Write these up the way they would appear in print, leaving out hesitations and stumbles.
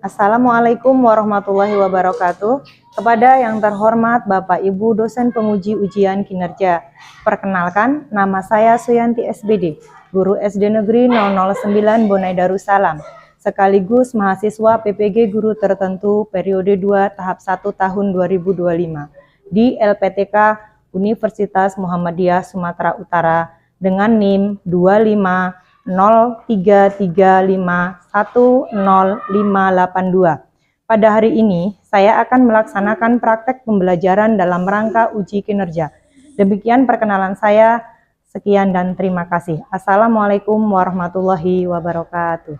Assalamualaikum warahmatullahi wabarakatuh. Kepada yang terhormat Bapak Ibu dosen penguji ujian kinerja. Perkenalkan, nama saya Suyanti SBD, guru SD Negeri 009 Bonai Darussalam, sekaligus mahasiswa PPG Guru Tertentu periode 2 tahap 1 tahun 2025 di LPTK Universitas Muhammadiyah Sumatera Utara dengan NIM 25033510582. Pada hari ini, saya akan melaksanakan praktek pembelajaran dalam rangka uji kinerja. Demikian perkenalan saya. Sekian dan terima kasih. Assalamualaikum warahmatullahi wabarakatuh.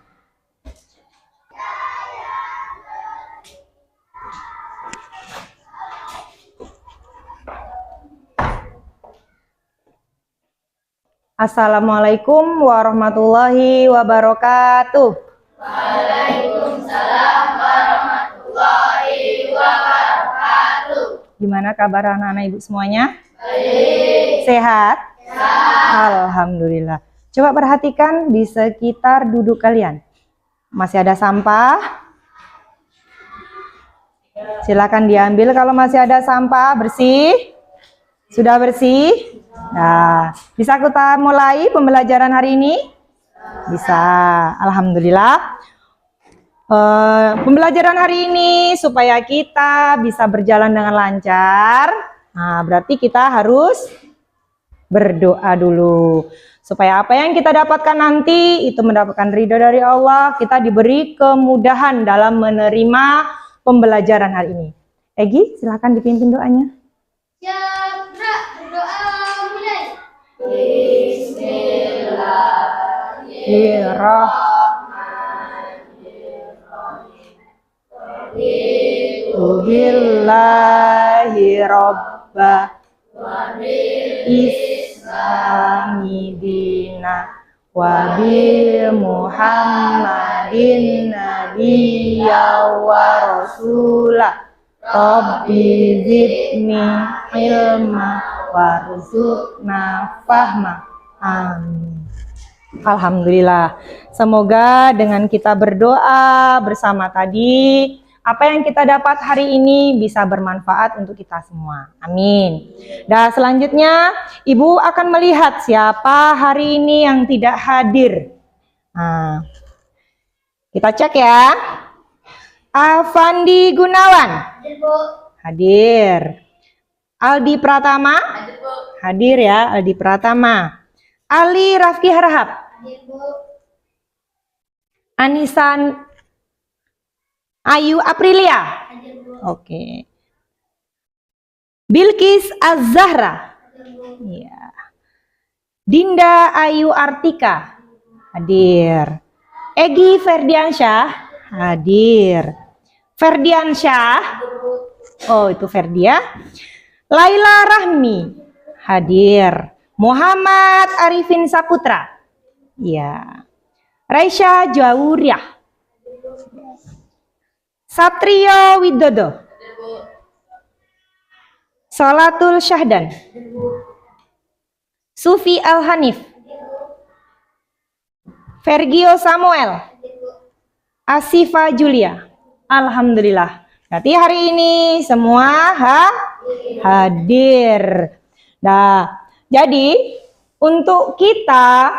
Assalamualaikum warahmatullahi wabarakatuh. Waalaikumsalam warahmatullahi wabarakatuh. Gimana kabar anak-anak ibu semuanya? Baik. Sehat? Sehat. Alhamdulillah. Coba perhatikan di sekitar duduk kalian. Masih ada sampah? Silakan diambil kalau masih ada sampah. Bersih? Sudah bersih? Nah, bisa kita mulai pembelajaran hari ini? Bisa, alhamdulillah. Pembelajaran hari ini supaya kita bisa berjalan dengan lancar. Nah, berarti kita harus berdoa dulu. Supaya apa yang kita dapatkan nanti itu mendapatkan ridho dari Allah. Kita diberi kemudahan dalam menerima pembelajaran hari ini. Egi, silakan dipimpin doanya. Siap, berdoa mulai. Billahi robba wa islami dina wa bi muhammadin nabiyya wa rasulah rabbi zidni ilma warzuqna fahma. Amin. Alhamdulillah. Semoga dengan kita berdoa bersama tadi, apa yang kita dapat hari ini bisa bermanfaat untuk kita semua. Amin. Dan selanjutnya, Ibu akan melihat siapa hari ini yang tidak hadir. Nah, kita cek ya. Avandi Gunawan. Hadir, Bu. Hadir. Aldi Pratama. Hadir, Bu. Hadir ya, Aldi Pratama. Ali Rafki Harahap. Hadir, Bu. Anisan Ayu Aprilia. Hadir, Bu. Oke. Bilkis Az-Zahra. Hadir, Bu. Iya. Dinda Ayu Artika. Hadir. Egi Ferdiansyah. Hadir. Ferdiansyah. Hadir, Bu. Oh, itu Ferdia. Laila Rahmi. Hadir. Muhammad Arifin Saputra. Iya. Raisya Jawuriah. Satrio Widodo. Hadir, Bu. Salatul Syahdan. Hadir, Bu. Sufi Al-Hanif. Hadir, Bu. Vergio Samuel. Hadir, Bu. Asifa Julia. Alhamdulillah. Berarti hari ini semua hadir. Nah, jadi untuk kita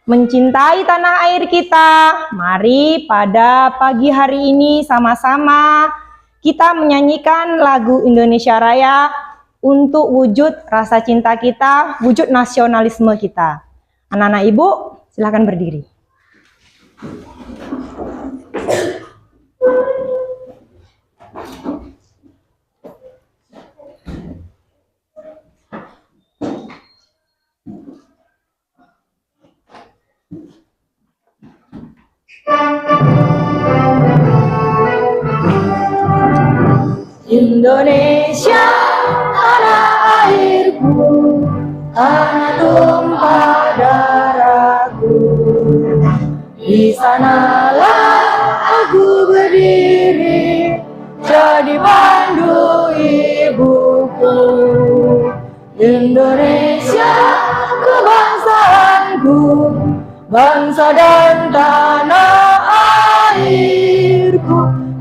mencintai tanah air kita, mari pada pagi hari ini sama-sama kita menyanyikan lagu Indonesia Raya untuk wujud rasa cinta kita, wujud nasionalisme kita. Anak-anak ibu, silakan berdiri. Indonesia tanah airku, tanah tumpah darahku. Di sanalah aku berdiri, jadi pandu ibuku. Indonesia kebangsaanku, bangsa dan tanah airku.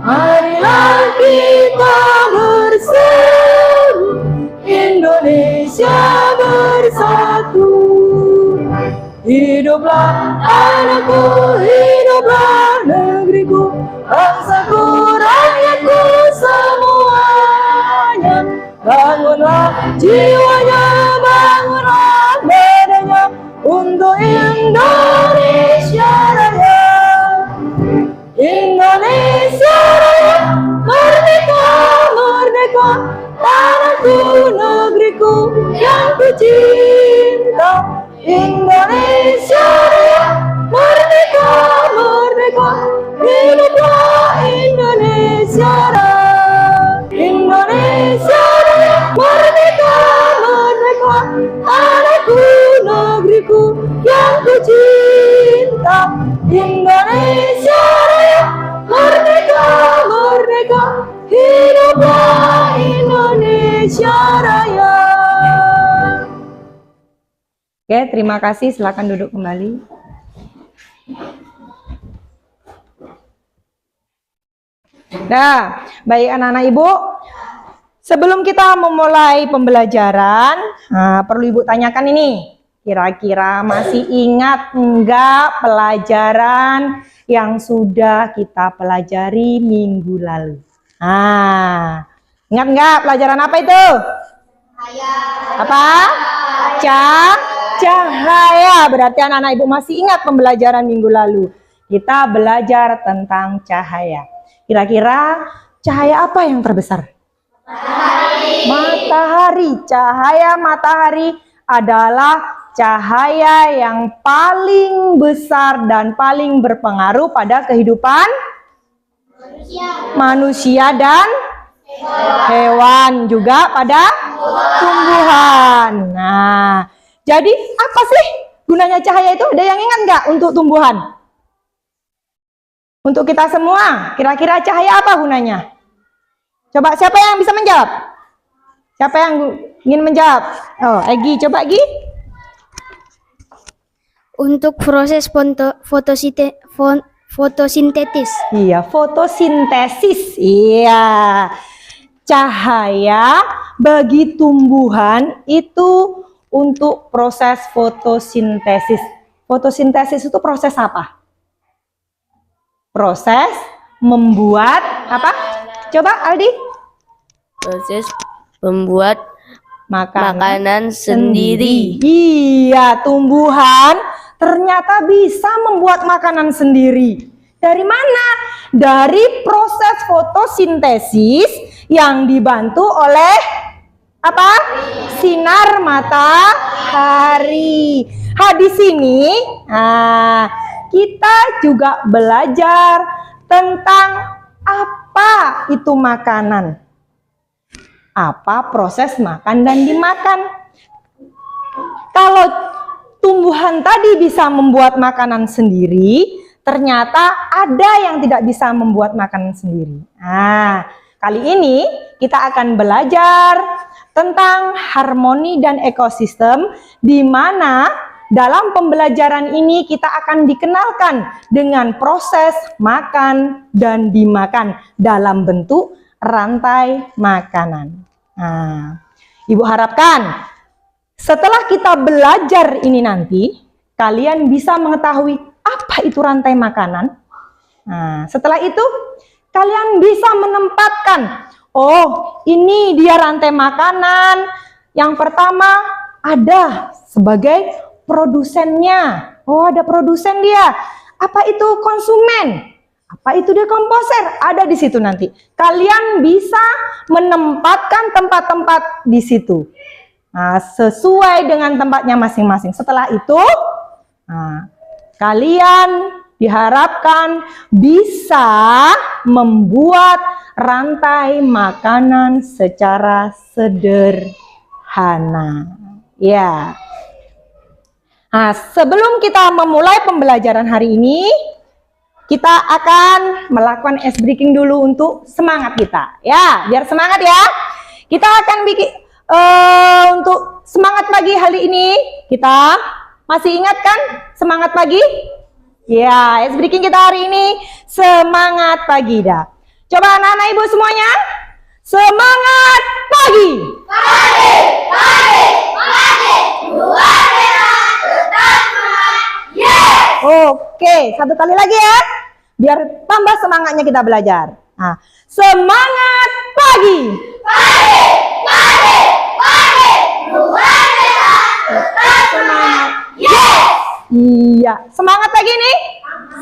tanahku, hiduplah negeriku, bangsaku, rakyatku semuanya. Bangunlah jiwanya, bangunlah badannya untuk Indonesia Raya. Indonesia Raya, merdeka, merdeka, tanahku, negeriku yang ku cinta. Indonesia Raya, merdeka, merdeka, hiduplah Indonesia Raya. Indonesia Raya, merdeka, merdeka, tanahku, negeriku yang ku cinta. Indonesia Raya, merdeka, merdeka, hiduplah Indonesia Raya. Oke, terima kasih. Silakan duduk kembali. Nah, baik anak-anak Ibu, sebelum kita memulai pembelajaran, perlu Ibu tanyakan ini. Kira-kira masih ingat enggak pelajaran yang sudah kita pelajari minggu lalu? Ingat enggak pelajaran apa itu? Apa? Cahaya. Berarti anak-anak Ibu masih ingat pembelajaran minggu lalu. Kita belajar tentang cahaya. Kira-kira cahaya apa yang terbesar? Matahari. Cahaya matahari adalah cahaya yang paling besar dan paling berpengaruh pada kehidupan manusia dan hewan, juga pada tumbuhan. Nah, jadi apa sih gunanya cahaya itu? Ada yang ingat nggak untuk tumbuhan? Untuk kita semua, kira-kira cahaya apa gunanya? Coba siapa yang bisa menjawab? Siapa yang ingin menjawab? Oh, Egi, coba Egi. Untuk proses fotosintesis. Iya, fotosintesis. Iya. Cahaya bagi tumbuhan itu untuk proses fotosintesis. Fotosintesis itu proses apa? Proses membuat apa? Coba Aldi. Proses membuat makanan sendiri. Iya, tumbuhan ternyata bisa membuat makanan sendiri. Dari mana? Dari proses fotosintesis yang dibantu oleh apa? Sinar matahari. Di sini kita juga belajar tentang apa itu makanan. Apa proses makan dan dimakan. Kalau tumbuhan tadi bisa membuat makanan sendiri, ternyata ada yang tidak bisa membuat makanan sendiri. Kali ini kita akan belajar tentang harmoni dan ekosistem, di mana dalam pembelajaran ini kita akan dikenalkan dengan proses makan dan dimakan dalam bentuk rantai makanan. Ibu harapkan setelah kita belajar ini nanti, kalian bisa mengetahui apa itu rantai makanan. Setelah itu, kalian bisa menempatkan, oh ini dia rantai makanan. Yang pertama ada sebagai produsennya. Oh, ada produsen dia. Apa itu konsumen? Apa itu dekomposer? Ada di situ nanti. Kalian bisa menempatkan tempat-tempat di situ. Sesuai dengan tempatnya masing-masing. Setelah itu, kalian diharapkan bisa membuat rantai makanan secara sederhana. Ya. Sebelum kita memulai pembelajaran hari ini, kita akan melakukan ice breaking dulu untuk semangat kita. Ya, biar semangat ya. Kita akan bikin untuk semangat pagi hari ini. Kita masih ingat kan semangat pagi? Ya, ice breaking kita hari ini semangat pagi dah. Coba anak-anak ibu semuanya, semangat pagi. Pagi, pagi, pagi. Luar biasa, tetap semangat. Yes. Oke, satu kali lagi ya. Biar tambah semangatnya kita belajar. Nah, semangat pagi. Semangat. Iya, semangat pagi nih.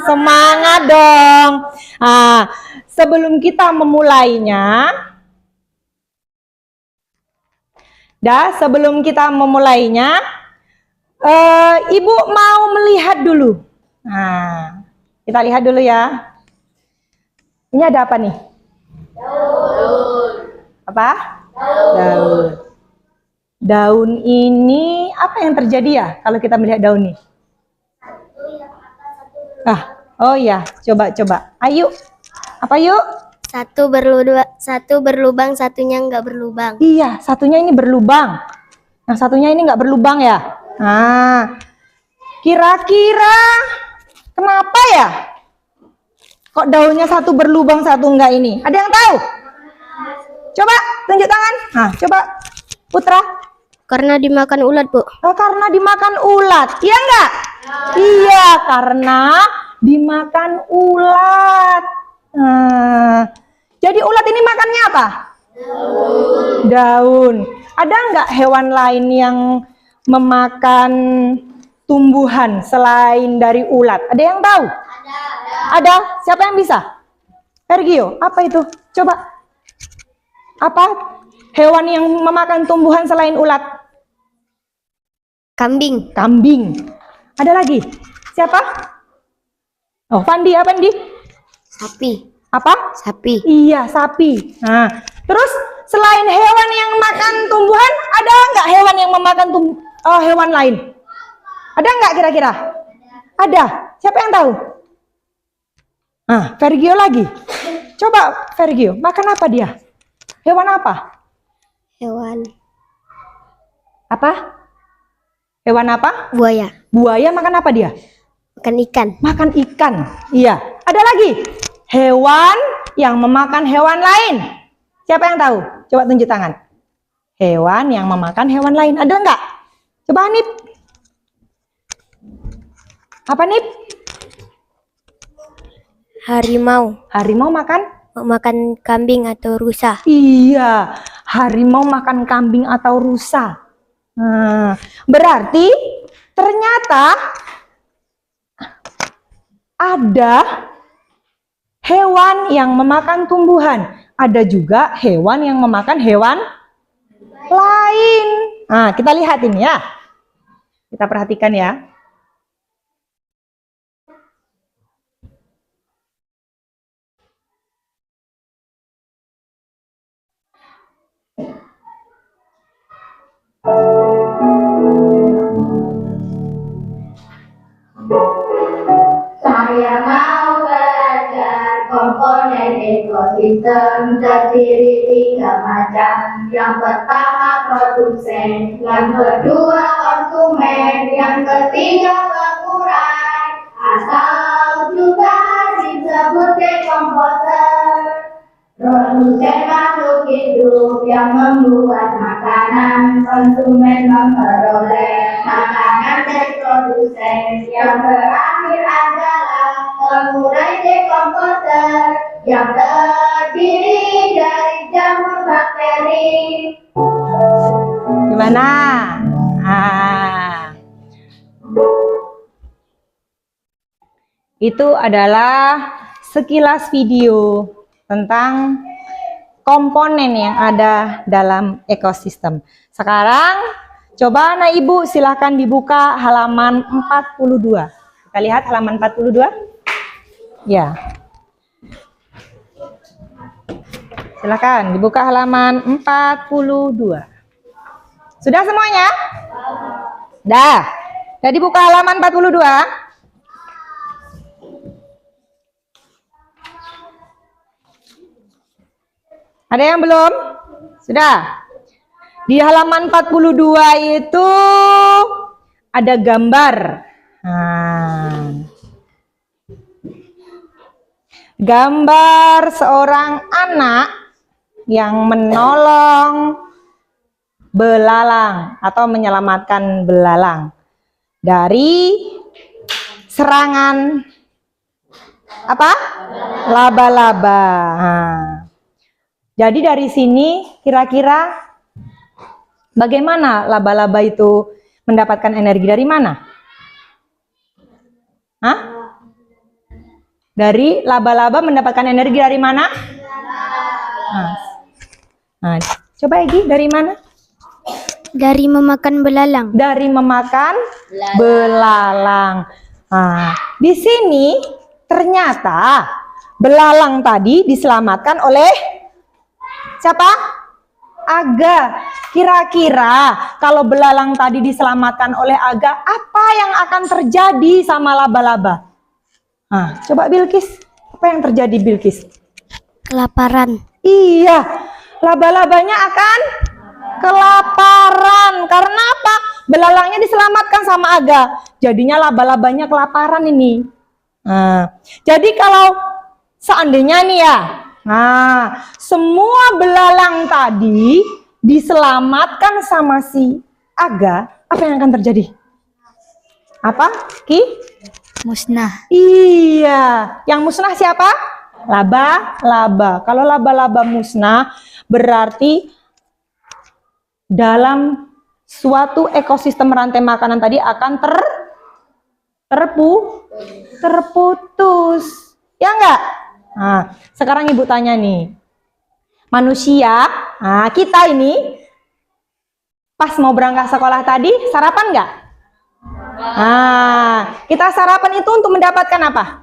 Semangat dong. Nah, sebelum kita memulainya, Ibu mau melihat dulu. Nah, kita lihat dulu ya. Ini ada apa nih? Daun. Apa? Daun. Daun ini apa yang terjadi ya kalau kita melihat daun ini? Oh ya, coba. Ayo. Apa yuk? Satu berlubang, satunya nggak berlubang. Iya, satunya ini berlubang. Nah, satunya ini nggak berlubang ya. Nah, kira-kira kenapa ya? Kok daunnya satu berlubang, satu enggak ini? Ada yang tahu? Coba tunjuk tangan. Nah, coba Putra. Karena dimakan ulat, Bu. Oh, karena dimakan ulat. Iya enggak? Iya, karena dimakan ulat. Nah, jadi ulat ini makannya apa? Daun. Ada enggak hewan lain yang memakan tumbuhan selain dari ulat? Ada yang tahu? Ada. Siapa yang bisa? Vergio, apa itu? Coba. Apa hewan yang memakan tumbuhan selain ulat? Kambing. Kambing. Ada lagi? Siapa? Oh, Pandi, apa Pandi? Sapi. Apa? Sapi. Iya, sapi. Nah, terus selain hewan yang makan tumbuhan, ada nggak hewan yang memakan hewan lain? Ada nggak kira-kira? Ada. Siapa yang tahu? Nah, Vergio lagi. Coba Vergio, makan apa dia? Hewan apa? Hewan. Apa? Hewan apa? Buaya. Buaya makan apa dia? Makan ikan. Makan ikan. Iya. Ada lagi. Hewan yang memakan hewan lain. Siapa yang tahu? Coba tunjuk tangan. Hewan yang memakan hewan lain. Ada nggak? Coba Nip. Apa Nip? Harimau. Harimau makan? Makan kambing atau rusa. Iya. Harimau makan kambing atau rusa. Nah, berarti ternyata ada hewan yang memakan tumbuhan, ada juga hewan yang memakan hewan lain. Nah, kita lihat ini ya. Kita perhatikan ya. Saya mau belajar komponen ekosistem terdiri 3 macam. Yang pertama produsen, yang kedua konsumen, yang ketiga pengurai, atau juga disebut dekomposer. Produsen makhluk hidup yang membuat makanan, konsumen memperoleh makanan dari produsen. Yang terakhir adalah pengurai dekomposer yang terdiri dari jamur bakteri. Gimana? Nah, itu adalah sekilas video tentang komponen yang ada dalam ekosistem. Sekarang coba anak ibu silahkan dibuka halaman 42. Kita lihat halaman 42. Ya. Silakan dibuka halaman 42. Sudah semuanya? Dah. Udah dibuka halaman 42. Ada yang belum? Sudah. Di halaman 42 itu ada gambar. Nah. Gambar seorang anak yang menolong belalang atau menyelamatkan belalang dari serangan apa? Laba-laba. Nah, jadi dari sini kira-kira bagaimana laba-laba itu mendapatkan energi dari mana? Hah? Dari laba-laba mendapatkan energi dari mana? Nah, coba Egi, dari mana? Dari memakan belalang. Dari memakan belalang. Nah, di sini ternyata belalang tadi diselamatkan oleh siapa? Aga. Kira-kira kalau belalang tadi diselamatkan oleh Aga, apa yang akan terjadi sama laba-laba? Nah, coba Bilkis, apa yang terjadi Bilkis? Kelaparan. Iya, laba-labanya akan kelaparan. Karena apa? Belalangnya diselamatkan sama Aga. Jadinya laba-labanya kelaparan ini. Nah, jadi kalau seandainya nih ya, nah, semua belalang tadi diselamatkan sama si Aga, apa yang akan terjadi? Apa, Ki? Musnah. Iya, yang musnah siapa? Laba-laba. Kalau laba-laba musnah, berarti dalam suatu ekosistem rantai makanan tadi akan terputus. Ya enggak? Nah, sekarang Ibu tanya nih. Manusia, nah kita ini pas mau berangkat sekolah tadi sarapan enggak? Nah, kita sarapan itu untuk mendapatkan apa?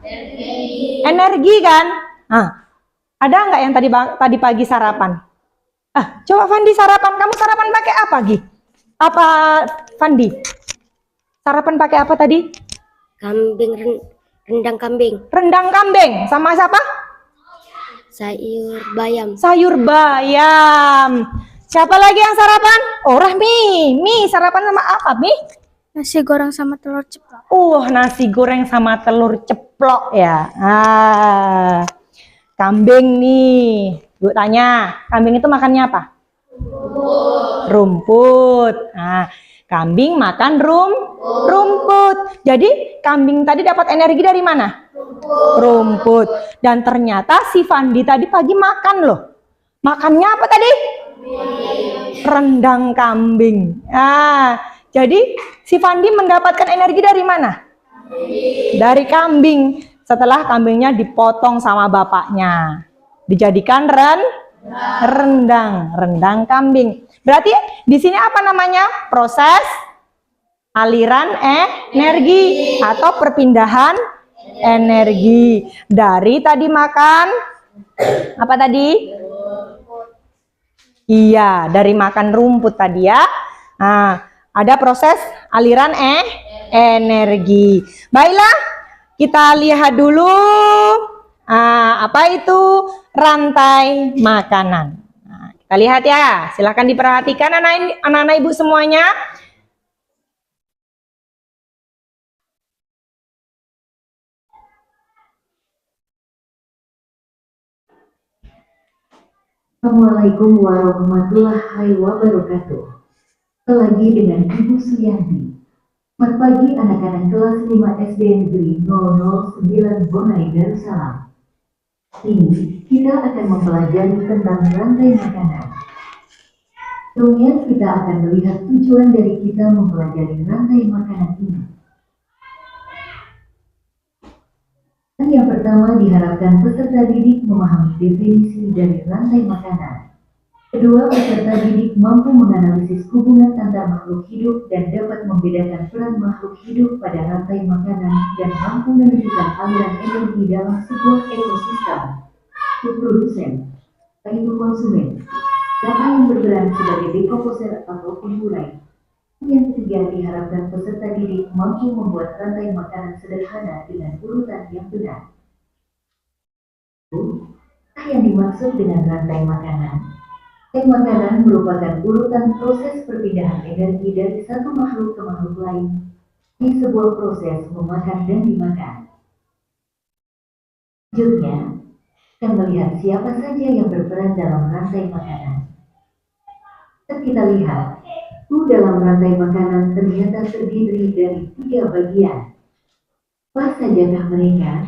Energi kan? Nah, ada nggak yang tadi pagi sarapan? Coba Fandi sarapan. Kamu sarapan pakai apa, Gi? Apa Fandi? Sarapan pakai apa tadi? Rendang kambing. Rendang kambing. Sama siapa? Sayur bayam. Sayur bayam. Siapa lagi yang sarapan? Oh, Rahmi. Mi, sarapan sama apa, Mi? Nasi goreng sama telur ceplok. Nasi goreng sama telur ceplok ya. Kambing nih. Bu tanya, kambing itu makannya apa? Rumput. Nah, kambing makan rumput. Jadi kambing tadi dapat energi dari mana? Rumput. Dan ternyata si Fandi tadi pagi makan loh. Makannya apa tadi? Rendang kambing. Jadi si Fandi mendapatkan energi dari mana? Dari kambing. Setelah kambingnya dipotong sama bapaknya, dijadikan rendang kambing. Berarti di sini apa namanya? Proses aliran energi atau perpindahan energi dari tadi makan apa tadi? Iya, dari makan rumput tadi ya. Nah, ada proses aliran energi. Baiklah, kita lihat dulu apa itu rantai makanan. Nah, kita lihat ya, silahkan diperhatikan anak-anak ibu semuanya. Assalamualaikum warahmatullahi wabarakatuh. Lagi dengan Ibu Suyanti. Selamat pagi anak-anak kelas 5 SD Negeri 009 Bonai Darussalam. Ini kita akan mempelajari tentang rantai makanan. Kemudian kita akan melihat tujuan dari kita mempelajari rantai makanan ini. Yang pertama diharapkan peserta didik memahami definisi dari rantai makanan. Kedua, peserta didik mampu menganalisis hubungan antar makhluk hidup dan dapat membedakan peran makhluk hidup pada rantai makanan dan mampu menunjukkan aliran energi dalam sebuah ekosistem. Produsen, yaitu konsumen, data yang berperan sebagai dekomposer atau pemburai. Yang ketiga, diharapkan peserta didik mampu membuat rantai makanan sederhana dengan urutan yang benar. Apa yang dimaksud dengan rantai makanan? Rantai makanan merupakan urutan proses perpindahan energi dari satu makhluk ke makhluk lain. Ini sebuah proses memakan dan dimakan. Selanjutnya, kita melihat siapa saja yang berperan dalam rantai makanan. Kita lihat, dalam rantai makanan ternyata terdiri dari 3 bagian. Apa sajakah mereka?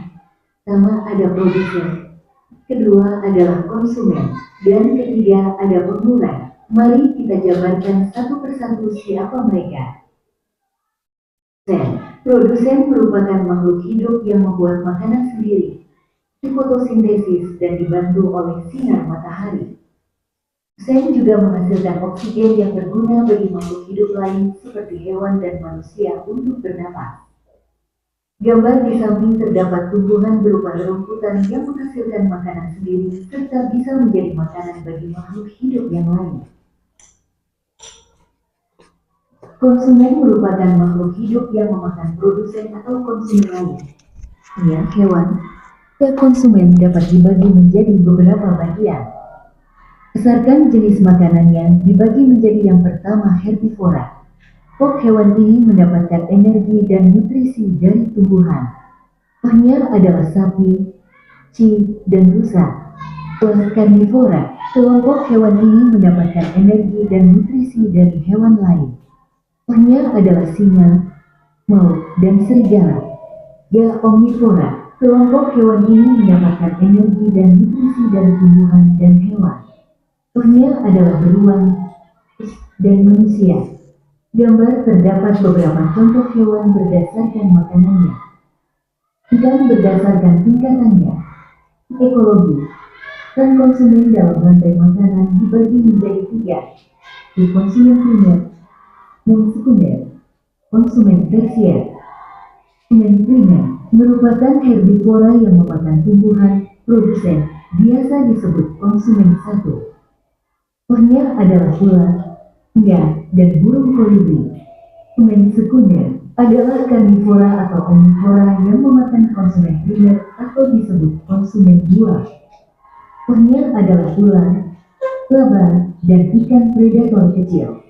Pertama ada produsen, kedua adalah konsumen, dan ketiga ada pengurai. Mari kita jabarkan satu persatu siapa mereka. Produsen merupakan makhluk hidup yang membuat makanan sendiri, fotosintesis dan dibantu oleh sinar matahari. Produsen juga menghasilkan oksigen yang berguna bagi makhluk hidup lain seperti hewan dan manusia untuk bernapas. Gambar di samping terdapat tumbuhan berupa rerumputan yang menghasilkan makanan sendiri serta bisa menjadi makanan bagi makhluk hidup yang lain. Konsumen merupakan makhluk hidup yang memakan produsen atau konsumen lain. Ya, hewan. Konsumen dapat dibagi menjadi beberapa bagian. Berdasarkan jenis makanannya dibagi menjadi yang pertama herbivora. Pok hewan ini mendapatkan energi dan nutrisi dari tumbuhan. Contohnya adalah sapi, cing, dan rusa. Karnivora, kelompok hewan ini mendapatkan energi dan nutrisi dari hewan lain. Contohnya adalah singa, maut, dan serigala. Omnivora, kelompok hewan ini mendapatkan energi dan nutrisi dari tumbuhan dan hewan. Contohnya adalah beruang dan manusia. Gambar terdapat beberapa contoh hewan berdasarkan makanannya. Ikan berdasarkan tingkatannya. Ekologi dan konsumen dalam rantai makanan dibagi menjadi 3, konsumen primer dan sekunder. Konsumen tersier. Konsumen primer merupakan herbivora yang memakan tumbuhan. Produsen biasa disebut konsumen 1. Contohnya adalah ular, dan burung kolibri. Konsumen sekunder adalah karnivora atau omnivora yang memakan konsumen primer atau disebut konsumen 2. Contohnya adalah ular, laba, dan ikan predator kecil.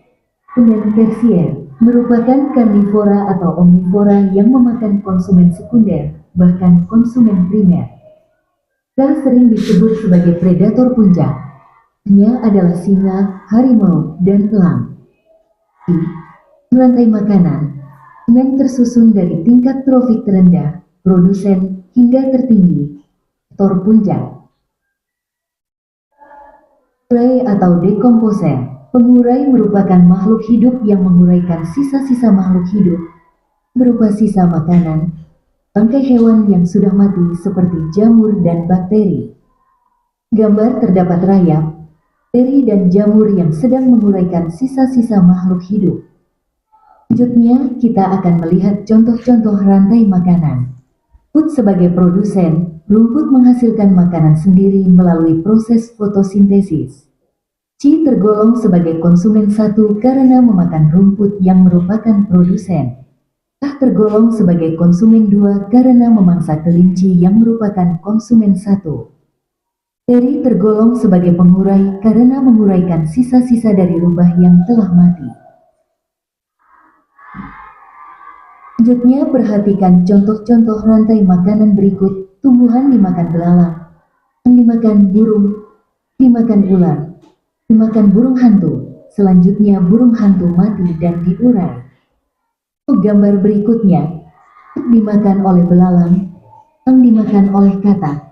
Konsumen tersier merupakan karnivora atau omnivora yang memakan konsumen sekunder, bahkan konsumen primer. Yang sering disebut sebagai predator puncak. Adalah singa, harimau, dan elang. Rantai makanan yang tersusun dari tingkat trofik terendah, produsen, hingga tertinggi, tor puncak. Pengurai atau dekomposer. Pengurai merupakan makhluk hidup yang menguraikan sisa-sisa makhluk hidup, berupa sisa makanan, bangkai hewan yang sudah mati seperti jamur dan bakteri. Gambar terdapat rayap, bakteri dan jamur yang sedang menguraikan sisa-sisa makhluk hidup. Selanjutnya, kita akan melihat contoh-contoh rantai makanan. Rumput sebagai produsen, rumput menghasilkan makanan sendiri melalui proses fotosintesis. Ci tergolong sebagai konsumen 1 karena memakan rumput yang merupakan produsen. Tergolong sebagai konsumen 2 karena memangsa kelinci yang merupakan konsumen 1. Teri tergolong sebagai pengurai karena menguraikan sisa-sisa dari rubah yang telah mati. Selanjutnya perhatikan contoh-contoh rantai makanan berikut. Tumbuhan dimakan belalang, dimakan burung, dimakan ular, dimakan burung hantu. Selanjutnya burung hantu mati dan diurai. Gambar berikutnya dimakan oleh belalang, dimakan oleh katak,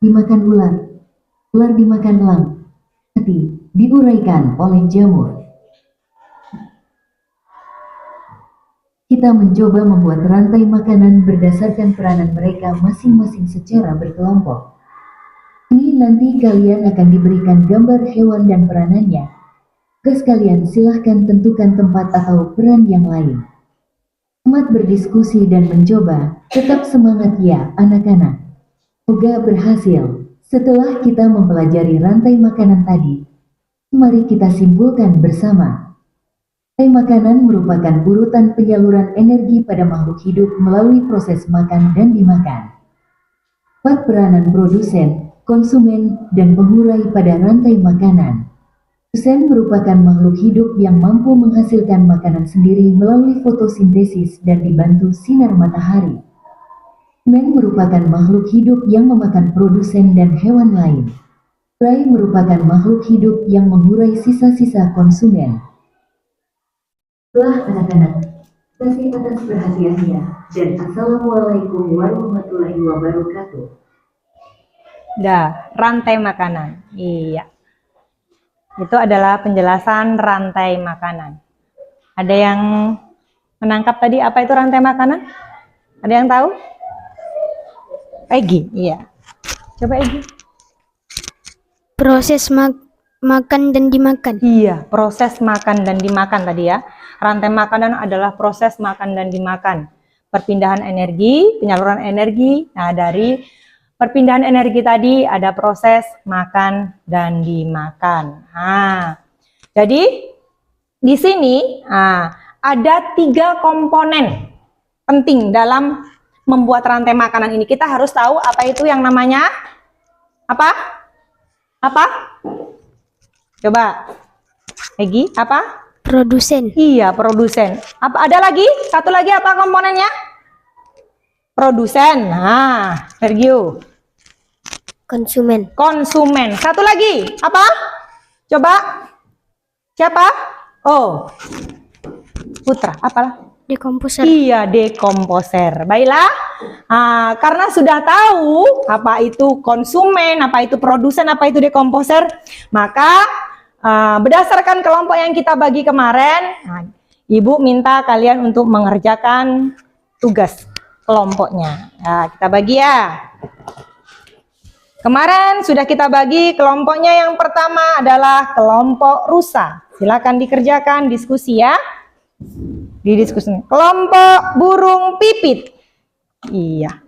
dimakan ular. Ular dimakan elang, mati, diuraikan oleh jamur. Kita mencoba membuat rantai makanan berdasarkan peranan mereka masing-masing secara berkelompok. Ini nanti kalian akan diberikan gambar hewan dan peranannya. Tugas kalian silahkan tentukan tempat atau peran yang lain. Selamat berdiskusi dan mencoba, tetap semangat ya anak-anak. Semoga berhasil. Setelah kita mempelajari rantai makanan tadi, mari kita simpulkan bersama. Rantai makanan merupakan urutan penyaluran energi pada makhluk hidup melalui proses makan dan dimakan. 4 peranan produsen, konsumen, dan pengurai pada rantai makanan. Produsen merupakan makhluk hidup yang mampu menghasilkan makanan sendiri melalui fotosintesis dan dibantu sinar matahari. Konsumen merupakan makhluk hidup yang memakan produsen dan hewan lain. Pengurai merupakan makhluk hidup yang mengurai sisa-sisa konsumen. Setelah anak-anak Terima kasih atas perhatiannya dan Assalamualaikum warahmatullahi wabarakatuh. Dah, rantai makanan. Iya. Itu adalah penjelasan rantai makanan. Ada yang menangkap tadi apa itu rantai makanan? Ada yang tahu? Egi, iya. Coba Egi. Proses makan dan dimakan. Iya, proses makan dan dimakan tadi ya. Rantai makanan adalah proses makan dan dimakan. Perpindahan energi, penyaluran energi. Nah, dari perpindahan energi tadi ada proses makan dan dimakan. Nah, jadi di sini ada 3 komponen penting dalam membuat rantai makanan ini. Kita harus tahu apa itu yang namanya apa? Apa? Coba, Egi, apa? Produsen. Iya, produsen. Apa ada lagi? Satu lagi apa komponennya? Produsen. Nah, Sergio. Konsumen. Konsumen. Satu lagi apa? Coba. Siapa? Oh, Putra. Apalah? Dekomposer. Iya, dekomposer. Baiklah. Karena sudah tahu apa itu konsumen, apa itu produsen, apa itu dekomposer, maka berdasarkan kelompok yang kita bagi kemarin, Ibu minta kalian untuk mengerjakan tugas kelompoknya. Nah, kita bagi ya. Kemarin sudah kita bagi kelompoknya. Yang pertama adalah kelompok rusa. Silakan dikerjakan diskusi ya. Didiskusi. Kelompok burung pipit. Iya.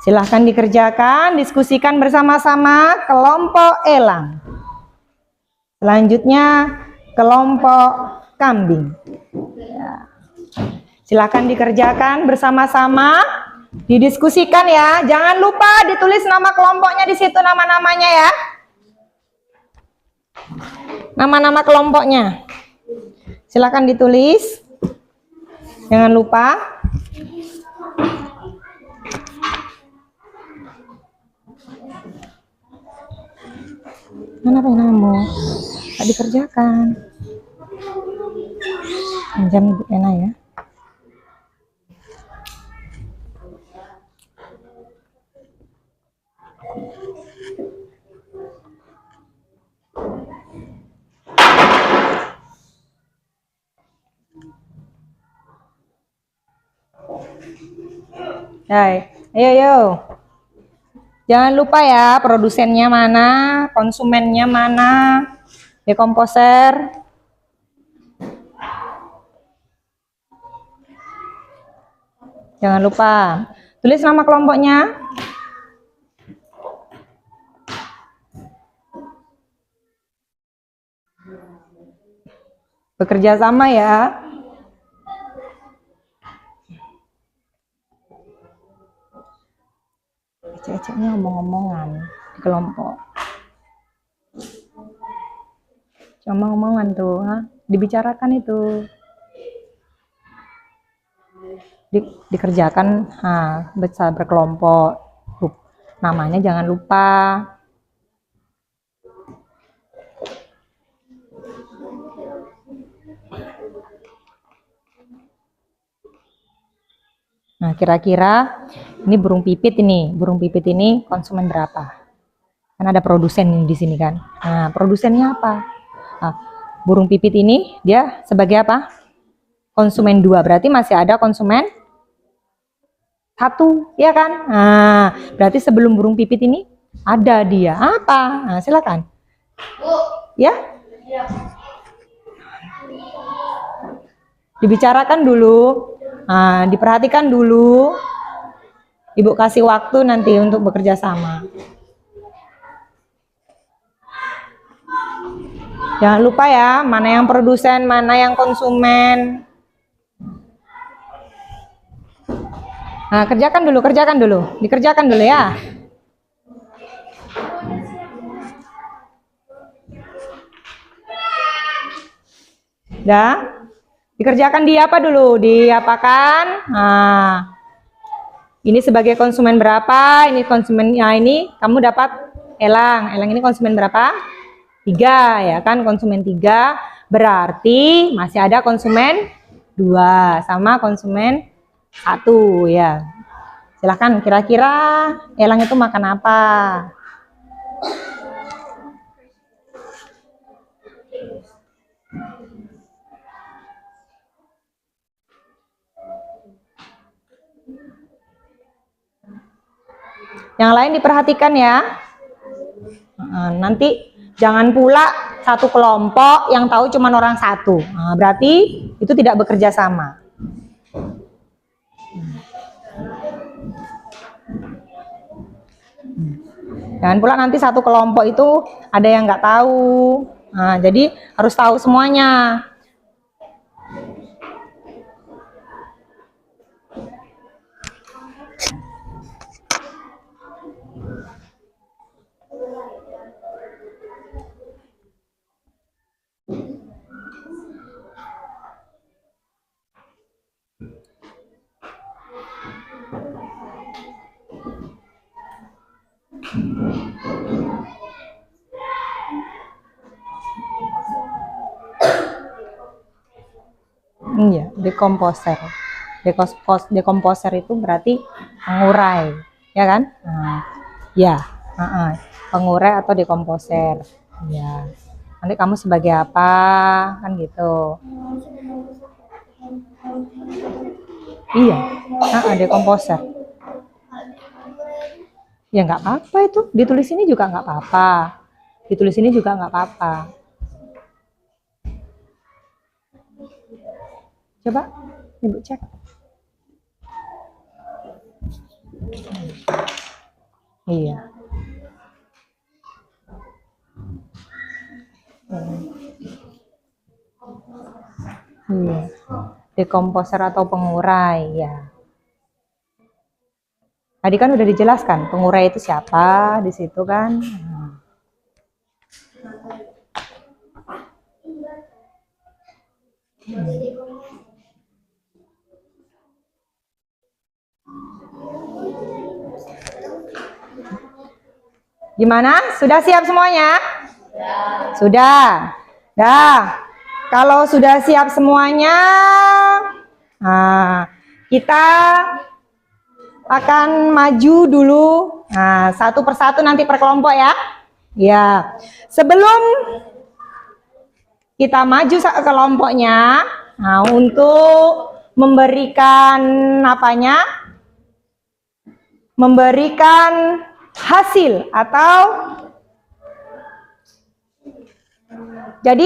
Silakan dikerjakan, diskusikan bersama-sama. Kelompok elang. Selanjutnya kelompok kambing. Ya. Silakan dikerjakan bersama-sama, didiskusikan ya. Jangan lupa ditulis nama kelompoknya di situ, nama-namanya ya. Nama-nama kelompoknya. Silakan ditulis. Jangan lupa. Mana penamu? Tak dikerjakan. Pinjam ibu pena ya. Hai, ayo. Jangan lupa ya, produsennya mana, konsumennya mana, dekomposer. Jangan lupa, tulis nama kelompoknya. Bekerja sama ya. Ceceknya omong-omongan di kelompok. Cuma omongan tuh, dibicarakan itu. Dikerjakan besar berkelompok. Namanya jangan lupa. Nah, kira-kira ini burung pipit ini. Burung pipit ini konsumen berapa? Kan ada produsen di sini kan. Nah, produsennya apa? Burung pipit ini dia sebagai apa? Konsumen 2. Berarti masih ada konsumen 1, ya kan? Nah, berarti sebelum burung pipit ini ada dia apa? Nah, silakan. Ya? Dibicarakan dulu. Diperhatikan dulu. Ibu kasih waktu nanti untuk bekerja sama. Jangan lupa ya, mana yang produsen, mana yang konsumen. Nah, kerjakan dulu. Dikerjakan dulu ya. Dah? Dikerjakan di apa dulu? Diapakan? Nah, ini sebagai konsumen berapa? Ini konsumennya ini kamu dapat elang. Elang ini konsumen berapa? 3 ya kan? Konsumen 3. Berarti masih ada konsumen 2, sama konsumen 1 ya. Silahkan kira-kira Elang itu makan apa? Yang lain diperhatikan ya. Nanti jangan pula satu kelompok yang tahu cuma orang satu. Nah, berarti itu tidak bekerja sama. Jangan pula nanti satu kelompok itu ada yang nggak tahu. Nah, jadi harus tahu semuanya. Iya, dekomposer. Dekomposer itu berarti pengurai, ya kan? Nah, ya, pengurai atau dekomposer. Ya, nanti kamu sebagai apa, kan gitu? Iya, dekomposer. Ya nggak apa-apa itu, ditulis ini juga nggak apa-apa. Ditulis ini juga nggak apa-apa. Coba Ibu cek. Iya. Iya. Dekomposer atau pengurai ya. Tadi kan udah dijelaskan pengurai itu siapa di situ kan. Gimana? Sudah siap semuanya? Sudah. Dah. Kalau sudah siap semuanya, nah, kita akan maju dulu. Nah, satu persatu nanti per kelompok ya. Ya. Sebelum kita maju ke kelompoknya, nah, untuk memberikan apanya? Memberikan hasil atau jadi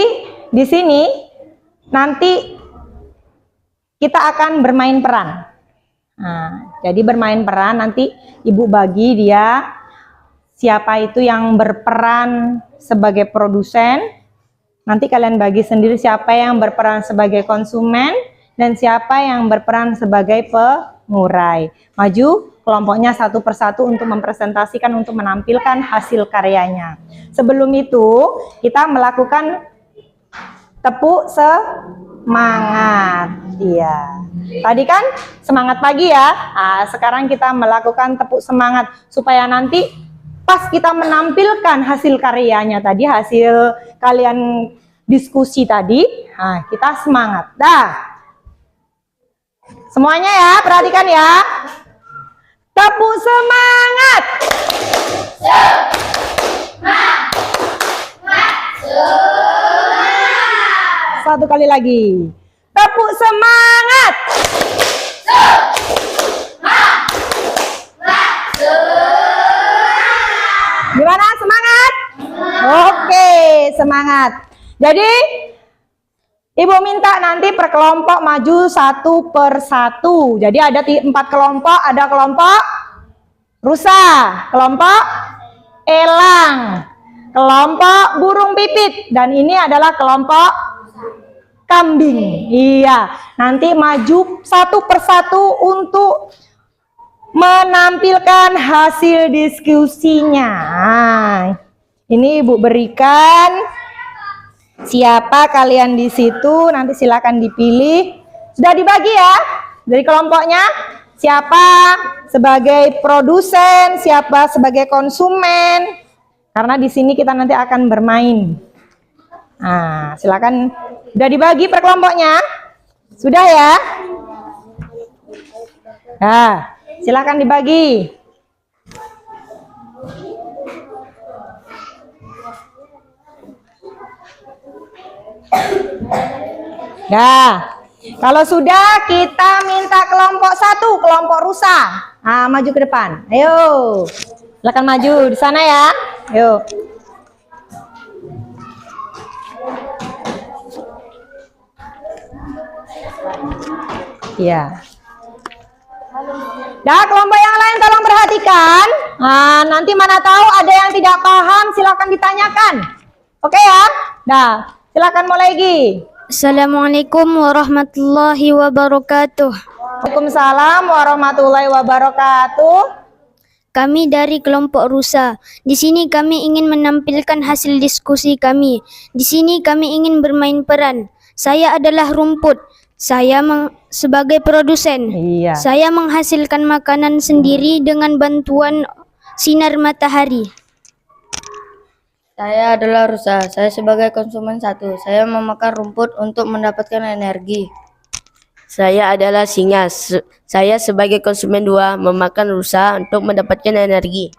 di sini nanti kita akan bermain peran. Nah, jadi bermain peran nanti Ibu bagi dia siapa itu yang berperan sebagai produsen. Nanti kalian bagi sendiri siapa yang berperan sebagai konsumen dan siapa yang berperan sebagai pengurai. Maju kelompoknya satu persatu untuk mempresentasikan, untuk menampilkan hasil karyanya. Sebelum itu, kita melakukan tepuk semangat. Iya. Tadi kan semangat pagi ya. Nah, sekarang kita melakukan tepuk semangat supaya nanti pas kita menampilkan hasil karyanya tadi, hasil kalian diskusi tadi, nah, kita semangat. Dah. Semuanya ya, perhatikan ya. Tepuk semangat. Satu kali lagi. Tepuk semangat. Gimana semangat? Oke, semangat. Jadi Ibu minta nanti per kelompok maju satu per satu. Jadi ada 4 kelompok, ada kelompok rusa, kelompok elang, kelompok burung pipit, dan ini adalah kelompok kambing. Iya, nanti maju satu per satu untuk menampilkan hasil diskusinya. Ini Ibu berikan. Siapa kalian di situ, nanti silakan dipilih. Sudah dibagi ya dari kelompoknya. Siapa sebagai produsen, siapa sebagai konsumen. Karena di sini kita nanti akan bermain. Nah, silakan. Sudah dibagi per kelompoknya. Sudah ya? Nah, silakan dibagi. Nah, kalau sudah kita minta kelompok 1, kelompok rusa. Nah, maju ke depan. Ayo, silakan maju di sana ya. Ayo. Ya. Nah, kelompok yang lain tolong perhatikan. Nah, nanti mana tahu ada yang tidak paham, silakan ditanyakan. Oke ya? Nah, silakan mulai Gi. Assalamualaikum warahmatullahi wabarakatuh. Waalaikumsalam warahmatullahi wabarakatuh. Kami dari kelompok rusa. Di sini kami ingin menampilkan hasil diskusi kami. Di sini kami ingin bermain peran. Saya adalah rumput. Saya sebagai produsen. Iya. Saya menghasilkan makanan sendiri dengan bantuan sinar matahari. Saya adalah rusa. Saya sebagai konsumen 1. Saya memakan rumput untuk mendapatkan energi. Saya adalah singa. Saya sebagai konsumen 2 memakan rusa untuk mendapatkan energi.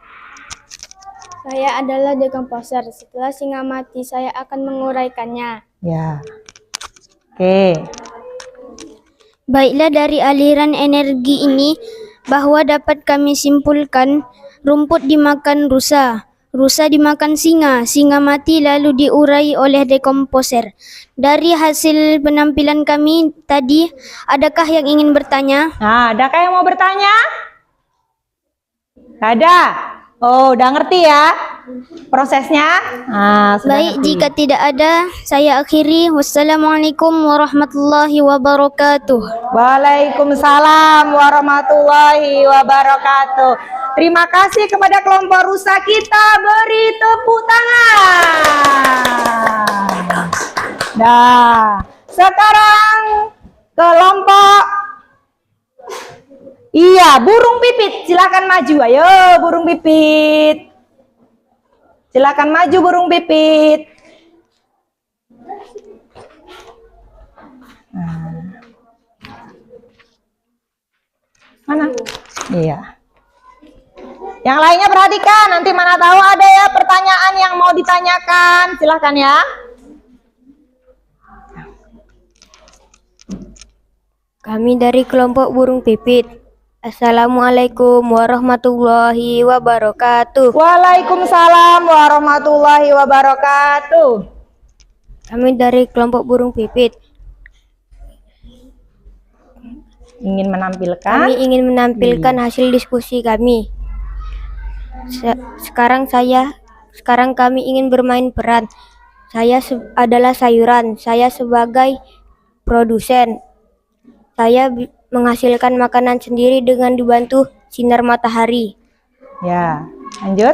Saya adalah dekomposer. Setelah singa mati, saya akan menguraikannya. Ya. Oke. Baiklah, dari aliran energi ini bahwa dapat kami simpulkan rumput dimakan rusa, rusa dimakan singa, singa mati lalu diurai oleh dekomposer. Dari hasil penampilan kami tadi, adakah yang ingin bertanya? Nah, adakah yang mau bertanya? Ada. Oh, udah ngerti ya prosesnya? Nah, sudah Baik, ngerti. jika tidak ada, saya akhiri. Wassalamualaikum warahmatullahi wabarakatuh. Waalaikumsalam warahmatullahi wabarakatuh. Terima kasih kepada kelompok rusa kita, beri tepuk tangan. Nah, sekarang kelompok burung pipit, silakan maju. Ayo, burung pipit. Silakan maju burung pipit. Mana? Iya. Yang lainnya perhatikan, nanti mana tahu ada ya pertanyaan yang mau ditanyakan. Silahkan ya. Kami dari kelompok burung pipit. Assalamualaikum warahmatullahi wabarakatuh. Waalaikumsalam warahmatullahi wabarakatuh. Kami dari kelompok burung pipit. Ingin menampilkan? Kami ingin menampilkan hasil diskusi kami. Sekarang kami ingin bermain peran. Saya adalah sayuran. Saya sebagai produsen. Saya menghasilkan makanan sendiri dengan dibantu sinar matahari. Ya, lanjut.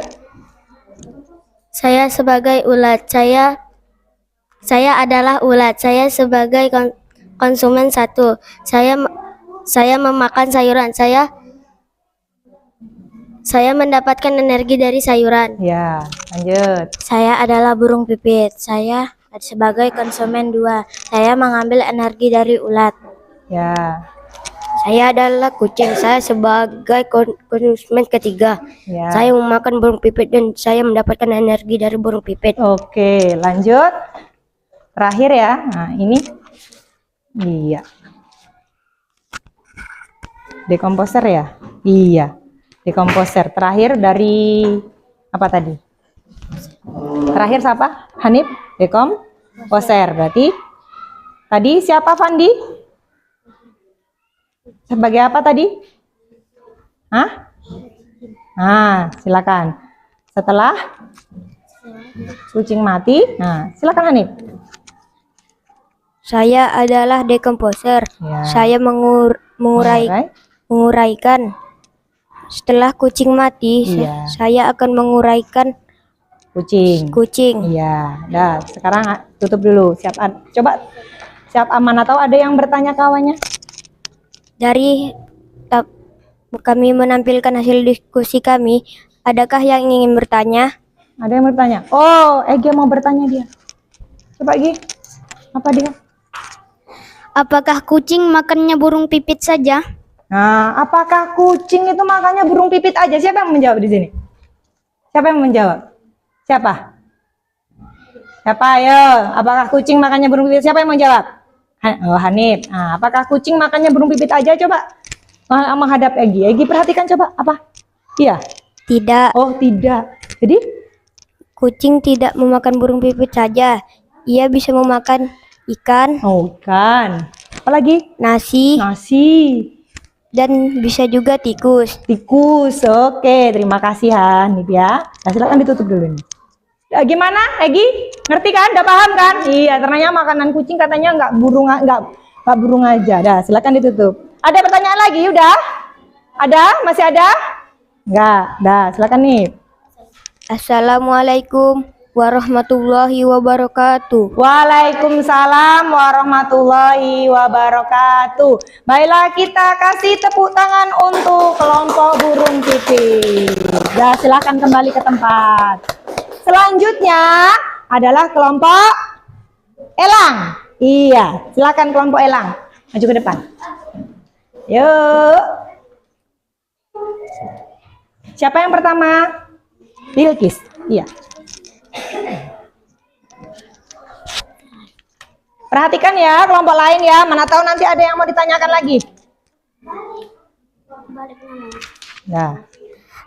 Saya sebagai ulat. Saya adalah ulat. Saya sebagai konsumen 1. Saya memakan sayuran. Saya mendapatkan energi dari sayuran. Ya, lanjut. Saya adalah burung pipit. Saya sebagai konsumen 2. Saya mengambil energi dari ulat. Ya, Saya adalah kucing. Saya sebagai konsumen 3. ya. Saya memakan burung pipit dan saya mendapatkan energi dari burung pipit. Oke, lanjut. Terakhir ya. Nah, ini. Iya. Dekomposer ya? Iya. Dekomposer. Terakhir dari apa tadi? Terakhir siapa? Hanif? Dekomposer. Berarti tadi siapa, Fandi? Sebagai apa tadi? Hah? Nah, silakan. Setelah kucing mati, nah, silakan Hanif. Saya adalah dekomposer. Ya. Saya menguraikan. Setelah kucing mati, Iya. saya akan menguraikan kucing. Iya. Dah, sekarang tutup dulu. Coba siap aman atau ada yang bertanya kawannya? Kami menampilkan hasil diskusi kami. Adakah yang ingin bertanya? Ada yang bertanya? Oh, Ege mau bertanya dia. Coba Gi. Apa dia? Apakah kucing makannya burung pipit saja? Nah, apakah kucing itu makannya burung pipit aja? Siapa yang menjawab di sini? Siapa yang menjawab? Siapa? Siapa? Ayo, apakah kucing makannya burung pipit? Siapa yang menjawab? Oh, Hanif. Nah, apakah kucing makannya burung pipit aja? Coba menghadap Egi. Egi perhatikan coba apa? Iya. Tidak. Oh, tidak. Jadi, Kucing tidak memakan burung pipit saja. Ia bisa memakan ikan, oh kan. Apalagi? nasi, Nasi, dan bisa juga tikus. tikus. Oke, terima kasih Hanif ya. Nah, silakan ditutup dulu nih. Ya, gimana, Egi? Ngerti kan? Udah paham kan? Iya, ternyata makanan kucing katanya nggak burung aja. Dah, silakan ditutup. Ada pertanyaan lagi? Udah? Ada? Masih ada? Enggak. Dah, silakan nih. Assalamualaikum warahmatullahi wabarakatuh. Waalaikumsalam warahmatullahi wabarakatuh. Baiklah, kita kasih tepuk tangan untuk kelompok burung pipit. Dah, silakan kembali ke tempat. Selanjutnya adalah kelompok elang. Iya, silakan kelompok elang. Maju ke depan. Yuk. Siapa yang pertama? Bilkis. Iya. Perhatikan ya kelompok lain ya. Mana tahu nanti ada yang mau ditanyakan lagi. Nah.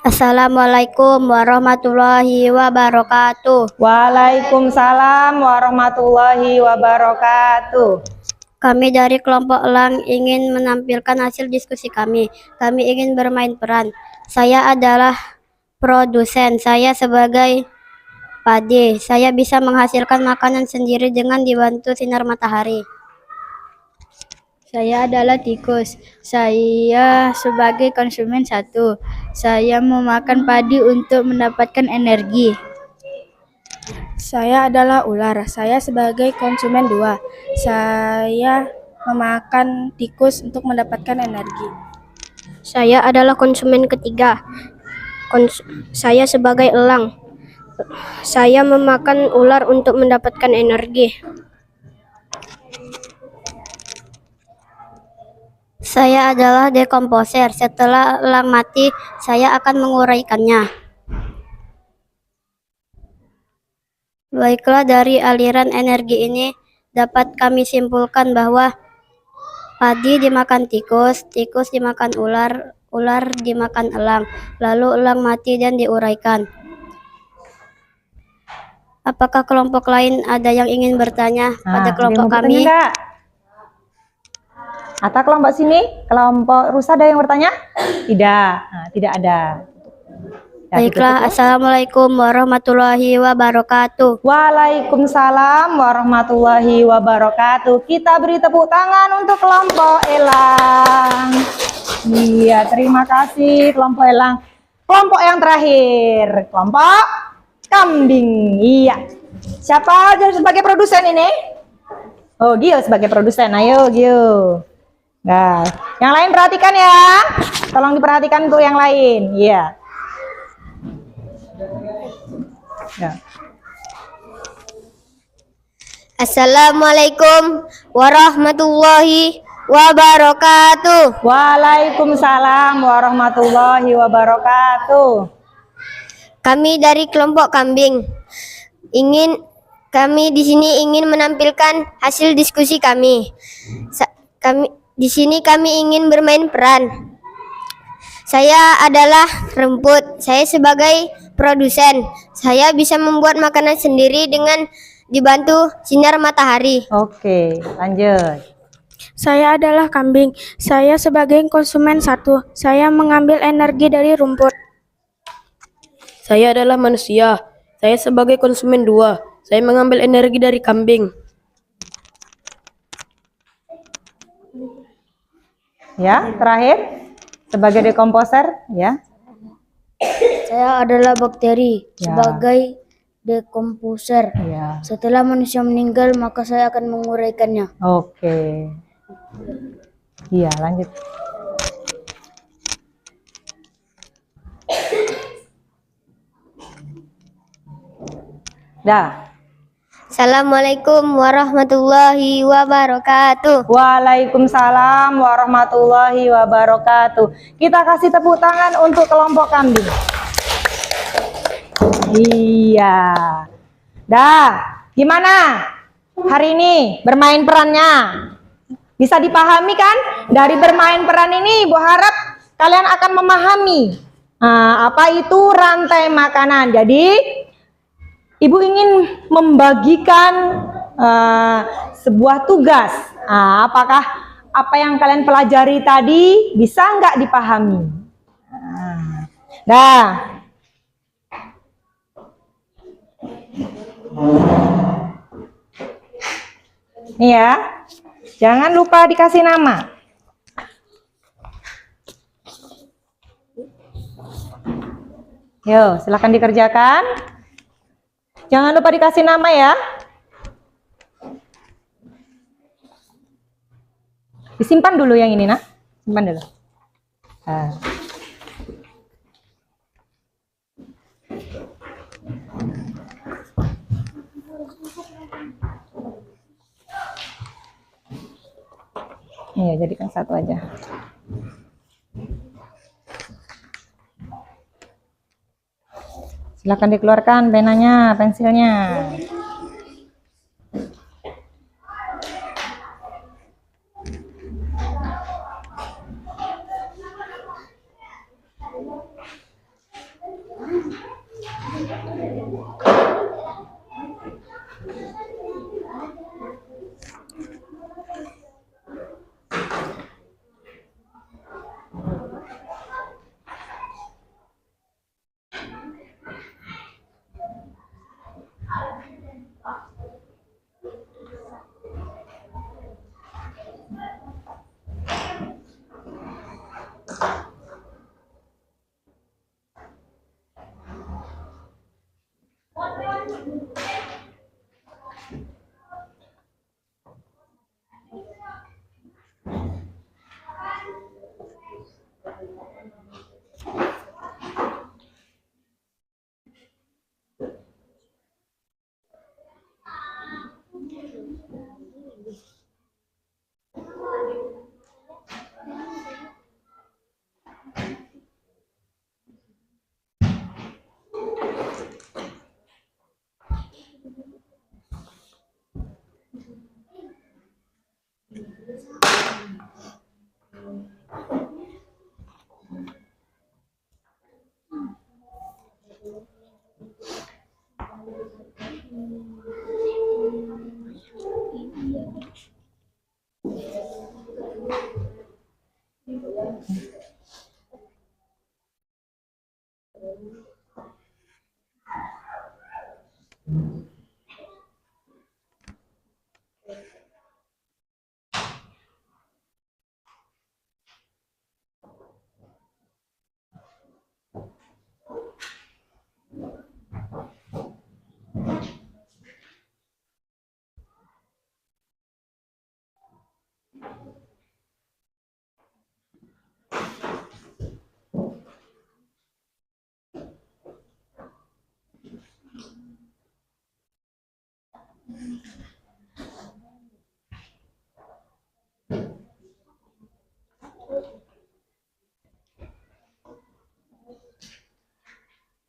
Assalamualaikum warahmatullahi wabarakatuh. Waalaikumsalam warahmatullahi wabarakatuh. Kami dari kelompok elang ingin menampilkan hasil diskusi kami. Kami ingin bermain peran. Saya adalah produsen. Saya sebagai padi. Saya bisa menghasilkan makanan sendiri dengan dibantu sinar matahari. Saya adalah tikus. Saya sebagai konsumen 1. Saya memakan padi untuk mendapatkan energi. Saya adalah ular. Saya sebagai konsumen 2. Saya memakan tikus untuk mendapatkan energi. Saya adalah konsumen ketiga. Saya sebagai elang. Saya memakan ular untuk mendapatkan energi. Saya adalah dekomposer. Setelah elang mati, saya akan menguraikannya. Baiklah, dari aliran energi ini dapat kami simpulkan bahwa padi dimakan tikus, tikus dimakan ular, ular dimakan elang, lalu elang mati dan diuraikan. Apakah kelompok lain ada yang ingin bertanya pada kelompok kami? Atau kelompok sini, kelompok rusa ada yang bertanya? Tidak, nah, tidak ada. Ya, Baiklah, assalamualaikum warahmatullahi wabarakatuh. Waalaikumsalam warahmatullahi wabarakatuh. Kita beri tepuk tangan untuk kelompok elang. Iya, terima kasih kelompok elang. Kelompok yang terakhir, kelompok kambing. Iya. Siapa jadi sebagai produsen ini? Oh, Gio sebagai produsen. Ayo, Gio. Nah, yang lain perhatikan ya. Tolong diperhatikan untuk yang lain. Iya. Ya. Assalamualaikum warahmatullahi wabarakatuh. Waalaikumsalam warahmatullahi wabarakatuh. Kami dari kelompok kambing kami di sini ingin menampilkan hasil diskusi kami. Di sini kami ingin bermain peran. Saya adalah rumput. Saya sebagai produsen. Saya bisa membuat makanan sendiri dengan dibantu sinar matahari. Oke, lanjut. Saya adalah kambing. Saya sebagai konsumen 1. Saya mengambil energi dari rumput. Saya adalah manusia. Saya sebagai konsumen 2. Saya mengambil energi dari kambing. Ya, terakhir sebagai dekomposer, ya. Saya adalah bakteri Ya. sebagai dekomposer. Ya. Setelah manusia meninggal, maka saya akan menguraikannya. Oke. Iya, lanjut. Dah. Assalamualaikum warahmatullahi wabarakatuh. Waalaikumsalam warahmatullahi wabarakatuh. Kita kasih tepuk tangan untuk kelompok kambing. Iya. Dah, gimana hari ini bermain perannya? Bisa dipahami kan? Dari bermain peran ini, Ibu harap kalian akan memahami apa itu rantai makanan. Jadi, Ibu ingin membagikan sebuah tugas. Apakah apa yang kalian pelajari tadi bisa nggak dipahami? Nah, nih ya, jangan lupa dikasih nama. Yo, silakan dikerjakan. Jangan lupa dikasih nama ya. Disimpan dulu yang ini, nak. Simpan dulu. Iya, jadikan satu aja. Silakan dikeluarkan penanya, pensilnya.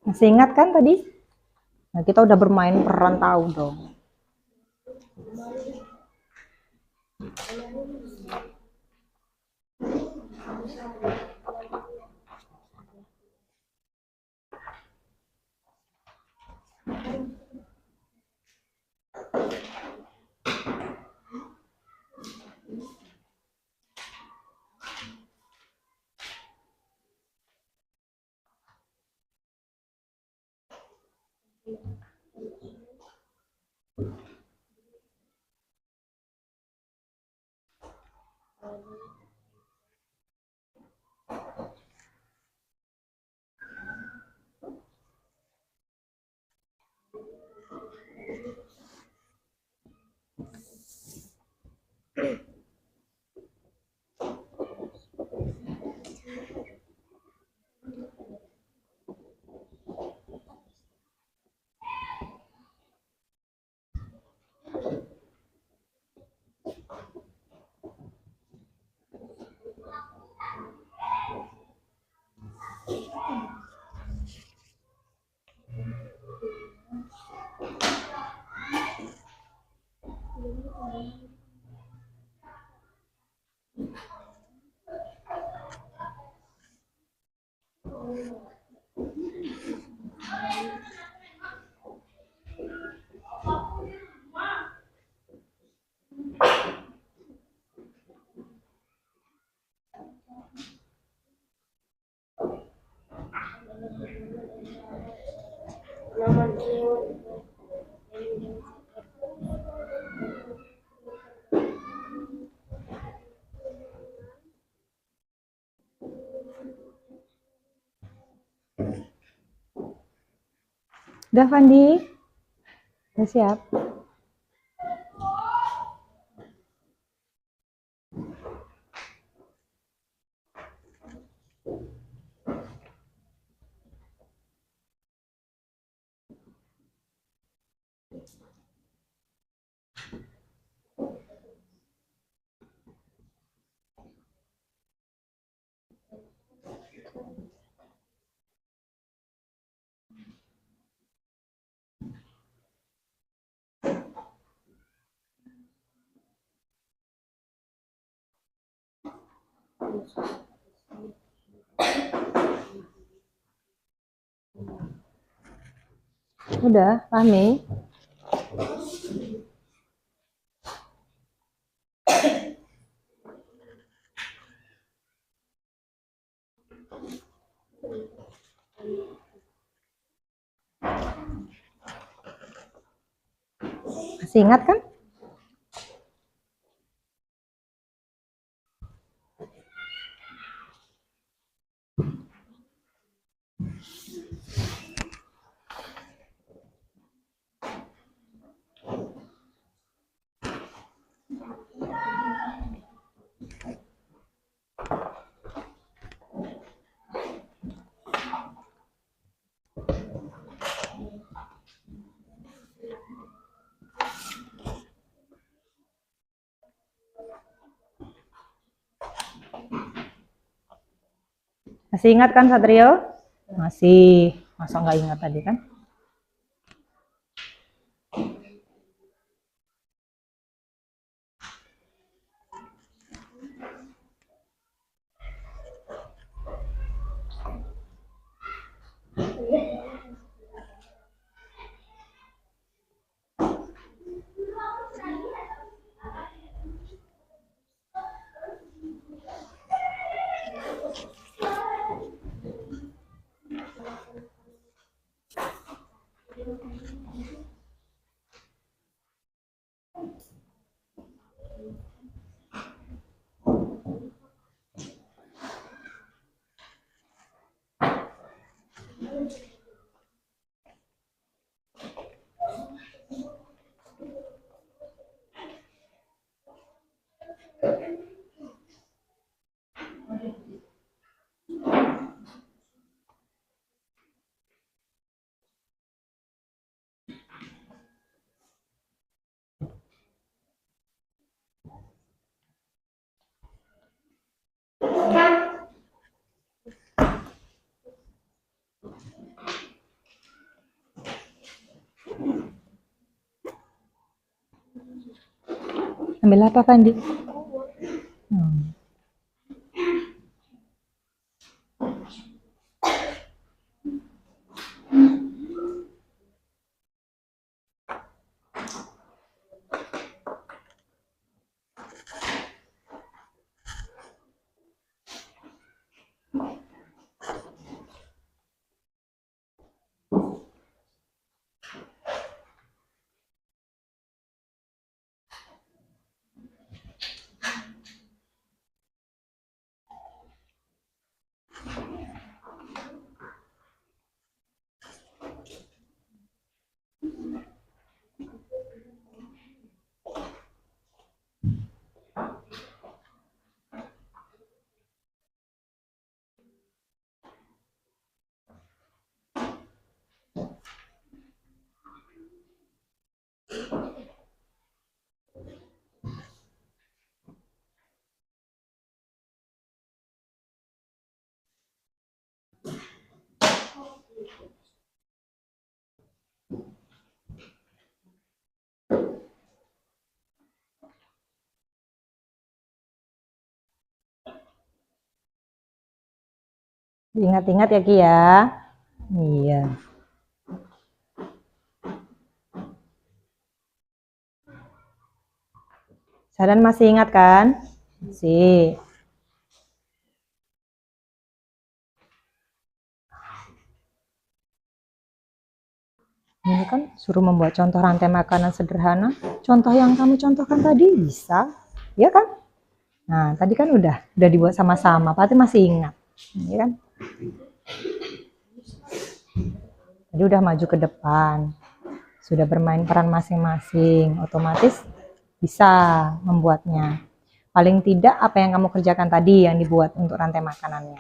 Masih ingat kan tadi? Nah, kita udah bermain peran, tahu dong. Udah Fandi? Udah siap? Udah, Fahmi? Masih ingat kan? Masih ingat kan Satrio? Masih. Masa nggak ingat tadi kan? Ambil apa Fandi? Ingat-ingat ya Ki ya. Iya. Sadan masih ingat kan? Masih. Ini kan suruh membuat contoh rantai makanan sederhana. Contoh yang kamu contohkan tadi bisa, ya kan? Nah, tadi kan udah dibuat sama-sama. Pasti masih ingat, ya kan? Tadi udah maju ke depan, sudah bermain peran masing-masing, otomatis bisa membuatnya. Paling tidak apa yang kamu kerjakan tadi yang dibuat untuk rantai makanannya.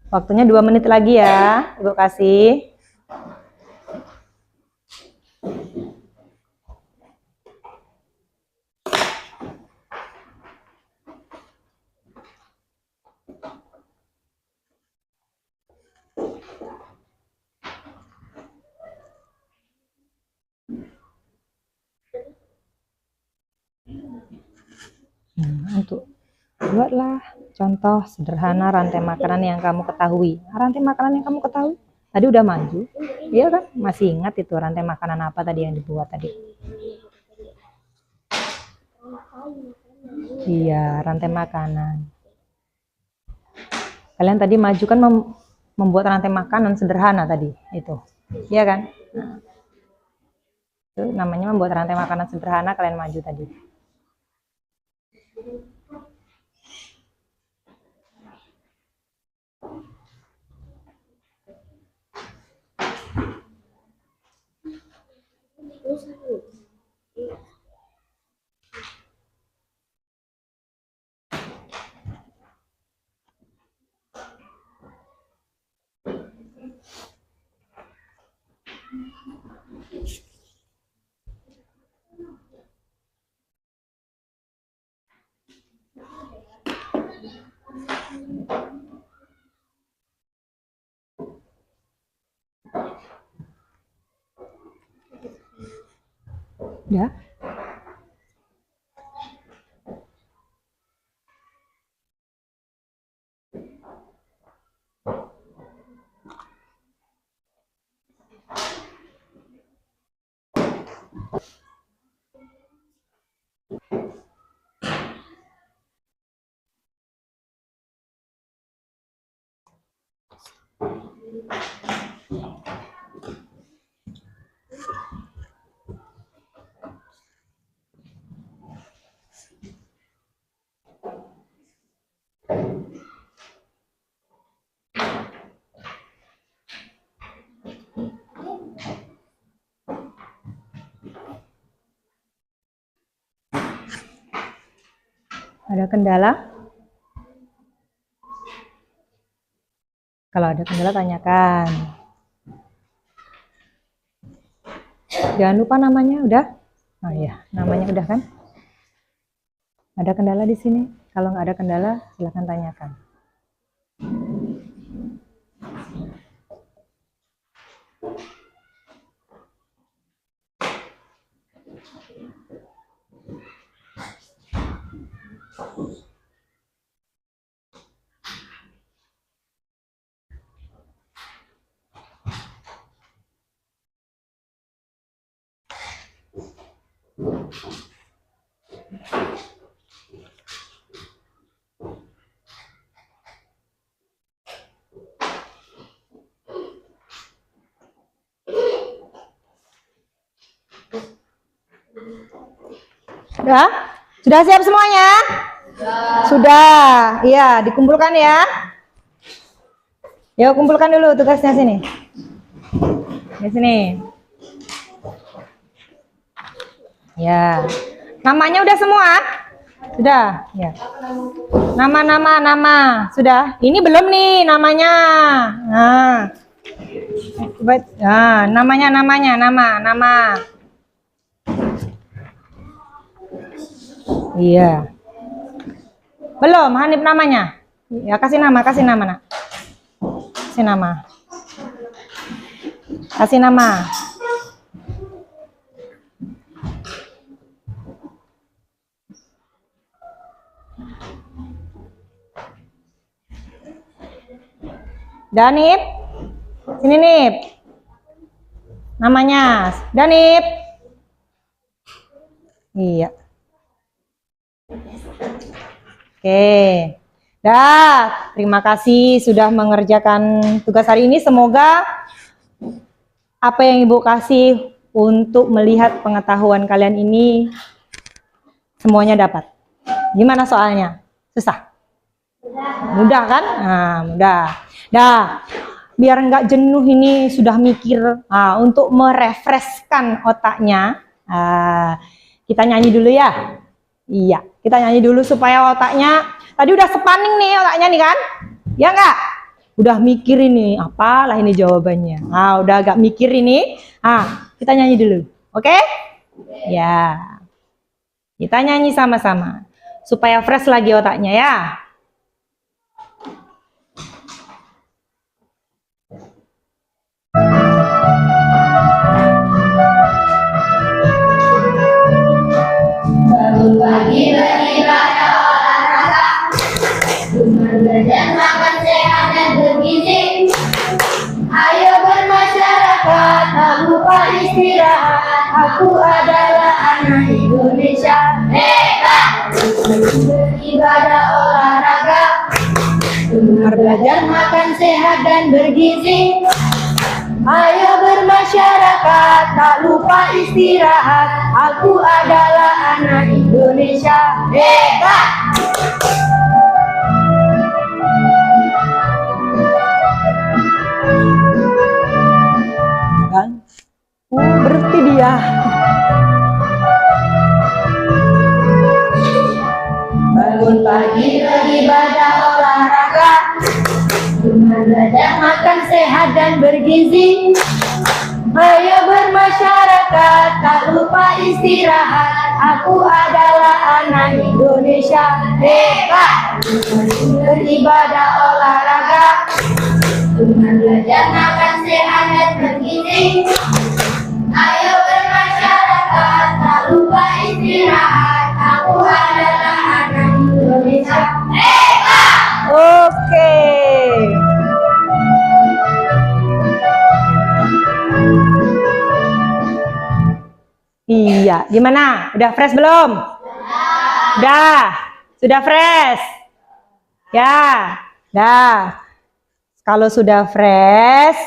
Waktunya 2 menit lagi ya, Ibu kasih. Untuk buatlah contoh sederhana rantai makanan yang kamu ketahui. Rantai makanan yang kamu ketahui tadi udah maju, iya kan? Masih ingat itu rantai makanan apa tadi yang dibuat tadi? Iya, rantai makanan. Kalian tadi maju kan membuat rantai makanan sederhana tadi, itu, iya kan? Nah, itu namanya membuat rantai makanan sederhana. Kalian maju tadi. Ya. Ada kendala? Kalau ada kendala tanyakan. Jangan lupa namanya udah. Oh iya, namanya udah kan? Ada kendala di sini? Kalau nggak ada kendala, silakan tanyakan. Sudah? Sudah siap semuanya? Sudah. Iya, dikumpulkan ya. Yuk kumpulkan dulu tugasnya sini. Di sini. Ya. Namanya udah semua? Sudah, ya. Nama. Sudah. Ini belum nih namanya. Nah. Nama. Iya. Belum, Hanif namanya. Ya, kasih nama, nak. Kasih nama. Kasih nama. Danip. Sini, Nip. Namanya Danip. Iya. Oke. Dah, terima kasih sudah mengerjakan tugas hari ini. Semoga apa yang Ibu kasih untuk melihat pengetahuan kalian ini semuanya dapat. Gimana soalnya? Susah? Mudah kan? Nah, mudah. Dah, biar nggak jenuh ini sudah mikir. Nah, untuk merefreshkan otaknya, kita nyanyi dulu ya. Iya, kita nyanyi dulu supaya otaknya, tadi udah sepaning nih otaknya nih kan? Ya nggak? Udah mikir ini, apalah ini jawabannya. Nah, udah agak mikir ini. Kita nyanyi dulu. Oke? Ya. Kita nyanyi sama-sama. Supaya fresh lagi otaknya ya. Bangun pagi beribadah olahraga, belajar makan sehat dan bergizi. Ayo bermasyarakat, tak lupa istirahat. Aku adalah anak Indonesia hebat. Beribadah olahraga, belajar makan sehat dan bergizi. Ayo bermasyarakat, tak lupa istirahat. Aku adalah anak Indonesia hebat. Kan? Berhenti dia. Bangun pagi beribadah olahraga, belajar makan sehat dan bergizi. Ayo bermasyarakat, tak lupa istirahat. Aku adalah anak Indonesia hebat. Beribadah olahraga, belajar makan sehat dan bergizi. Ayo bermasyarakat, tak lupa istirahat. Aku adalah anak Indonesia hebat. Oke. Iya, gimana? Udah fresh belum? Udah. Sudah fresh? Ya, dah. Kalau sudah fresh,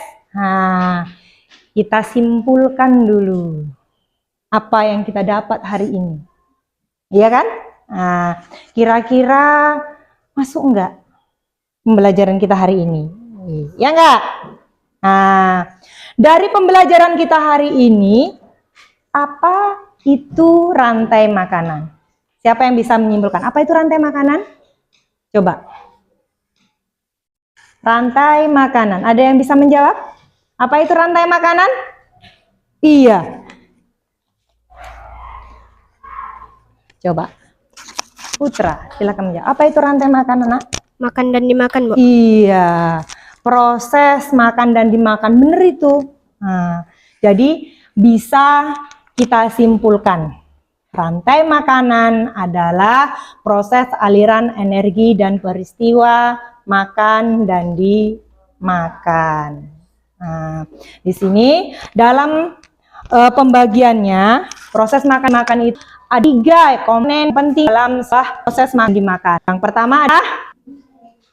kita simpulkan dulu apa yang kita dapat hari ini. Iya kan? Kira-kira masuk enggak pembelajaran kita hari ini? Ya enggak? Dari pembelajaran kita hari ini, apa itu rantai makanan? Siapa yang bisa menyimpulkan? Apa itu rantai makanan? Coba. Rantai makanan. Ada yang bisa menjawab? Apa itu rantai makanan? Iya. Coba. Putra, silakan menjawab. Apa itu rantai makanan, Nak? Makan dan dimakan, Bu. Iya. Proses makan dan dimakan. Bener itu. Jadi bisa kita simpulkan. Rantai makanan adalah proses aliran energi dan peristiwa makan dan dimakan. Di sini dalam pembagiannya proses makan itu ada 3 komponen penting dalam proses makan dimakan. Yang pertama adalah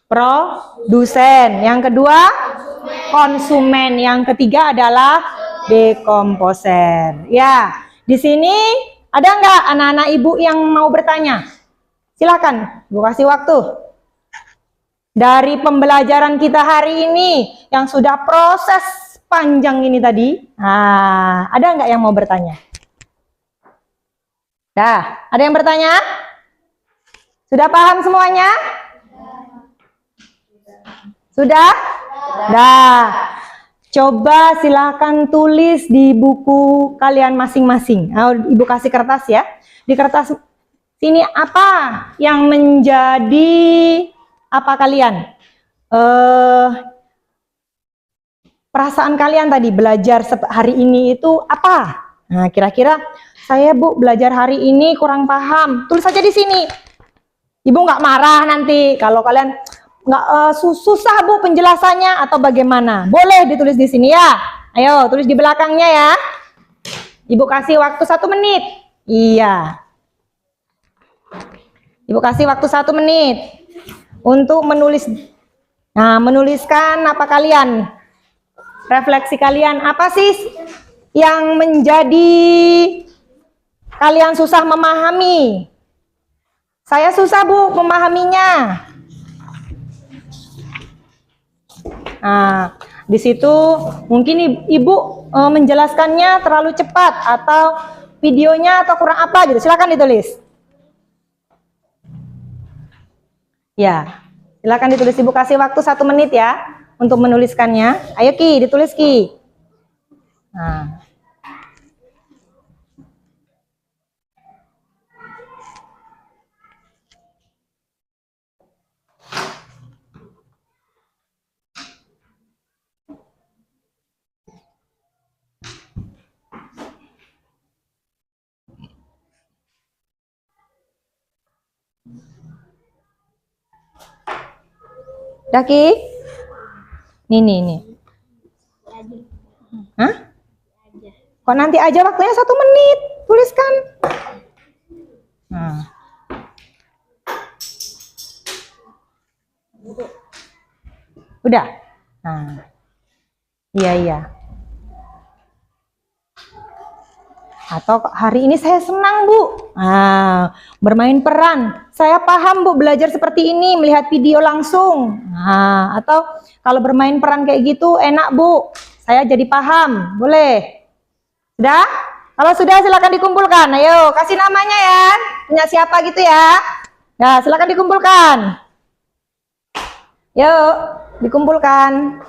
produsen, yang kedua konsumen, yang ketiga adalah dekomposer. Ya, di sini ada nggak anak-anak ibu yang mau bertanya? Silakan, Bu kasih waktu. Dari pembelajaran kita hari ini yang sudah proses panjang ini tadi, ada nggak yang mau bertanya? Dah, ada yang bertanya? Sudah paham semuanya? Sudah? Dah. Coba silakan tulis di buku kalian masing-masing. Ibu kasih kertas ya. Di kertas Sini apa yang menjadi apa kalian? Perasaan kalian tadi belajar hari ini itu apa? Nah, kira-kira saya Bu belajar hari ini kurang paham. Tulis saja di sini. Ibu nggak marah nanti kalau kalian nggak susah Bu penjelasannya atau bagaimana. Boleh ditulis di sini ya. Ayo tulis di belakangnya ya. Ibu kasih waktu 1 menit. Iya. Ibu kasih waktu 1 menit untuk menulis. Nah, menuliskan apa kalian? Refleksi kalian apa sih yang menjadi kalian susah memahami? Saya susah Bu memahaminya. Nah, di situ mungkin Ibu menjelaskannya terlalu cepat atau videonya atau kurang apa gitu. Silakan ditulis. Ya, silakan ditulis. Ibu kasih waktu 1 menit ya untuk menuliskannya. Ayo Ki, ditulis Ki. Nah. Daki? Nih. Hah? Kok nanti aja waktunya 1 menit? Tuliskan. Nah. Udah? Nah. Iya. Atau hari ini saya senang Bu. Nah, bermain peran. Saya paham Bu belajar seperti ini, melihat video langsung. Nah, atau kalau bermain peran kayak gitu enak Bu. Saya jadi paham. Boleh? Sudah? Kalau sudah silakan dikumpulkan. Ayo, kasih namanya ya. Punya siapa gitu ya. Nah, silakan dikumpulkan. Yuk, dikumpulkan.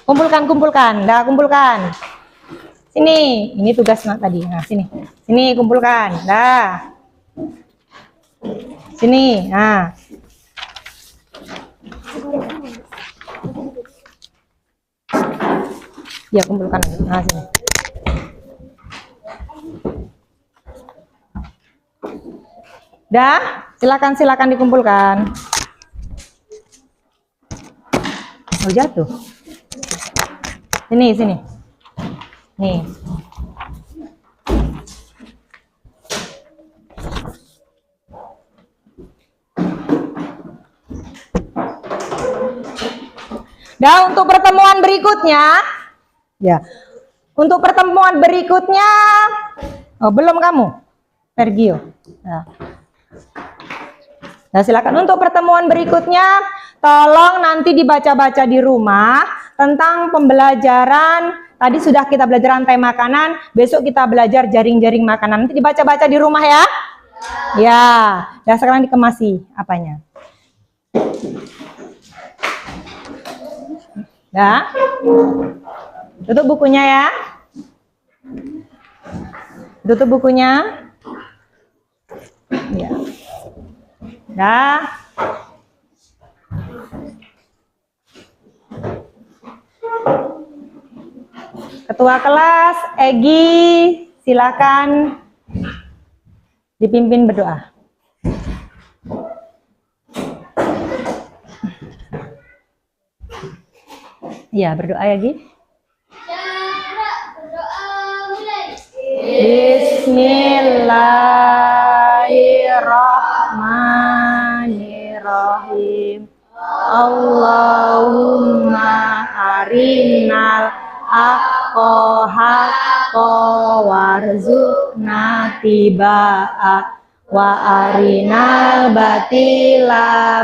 Kumpulkan. Dah, kumpulkan. Sini, ini tugas tadi. Nah, sini. Sini kumpulkan. Dah. Sini. Nah. Ya, kumpulkan. Nah, sini. Dah, silakan dikumpulkan. Oh, jatuh. Sini. Nih. Dan untuk pertemuan berikutnya, ya. Untuk pertemuan berikutnya, belum kamu, Sergio. Nah, silakan untuk pertemuan berikutnya, tolong nanti dibaca-baca di rumah tentang pembelajaran. Tadi sudah kita belajar rantai makanan, besok kita belajar jaring-jaring makanan. Nanti dibaca-baca di rumah ya. Ya, dan sekarang dikemasi apanya. Dah. Tutup bukunya ya. Tutup bukunya. Ya. Dah. Ketua kelas Egi, silakan dipimpin berdoa. Ya, berdoa ya, Gi. Bismillahirrahmanirrahim. Allahumma arinal haqqa warzuqna tibaa wa arinal batila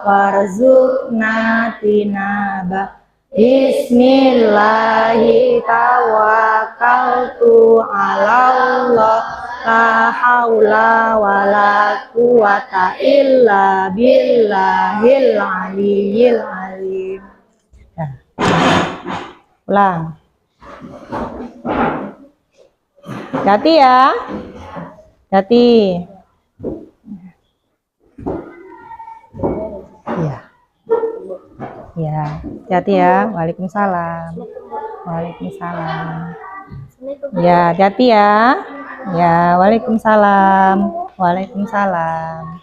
warzuqna tinaba. Bismillahi tawakkaltu ala Allah, la haula wala quwata illa billahil aliyyil alim. Ulang. Hati ya. Hati. Iya. Ya, hati ya. Waalaikumsalam. Waalaikumsalam. Ya, hati ya. Ya, waalaikumsalam. Waalaikumsalam.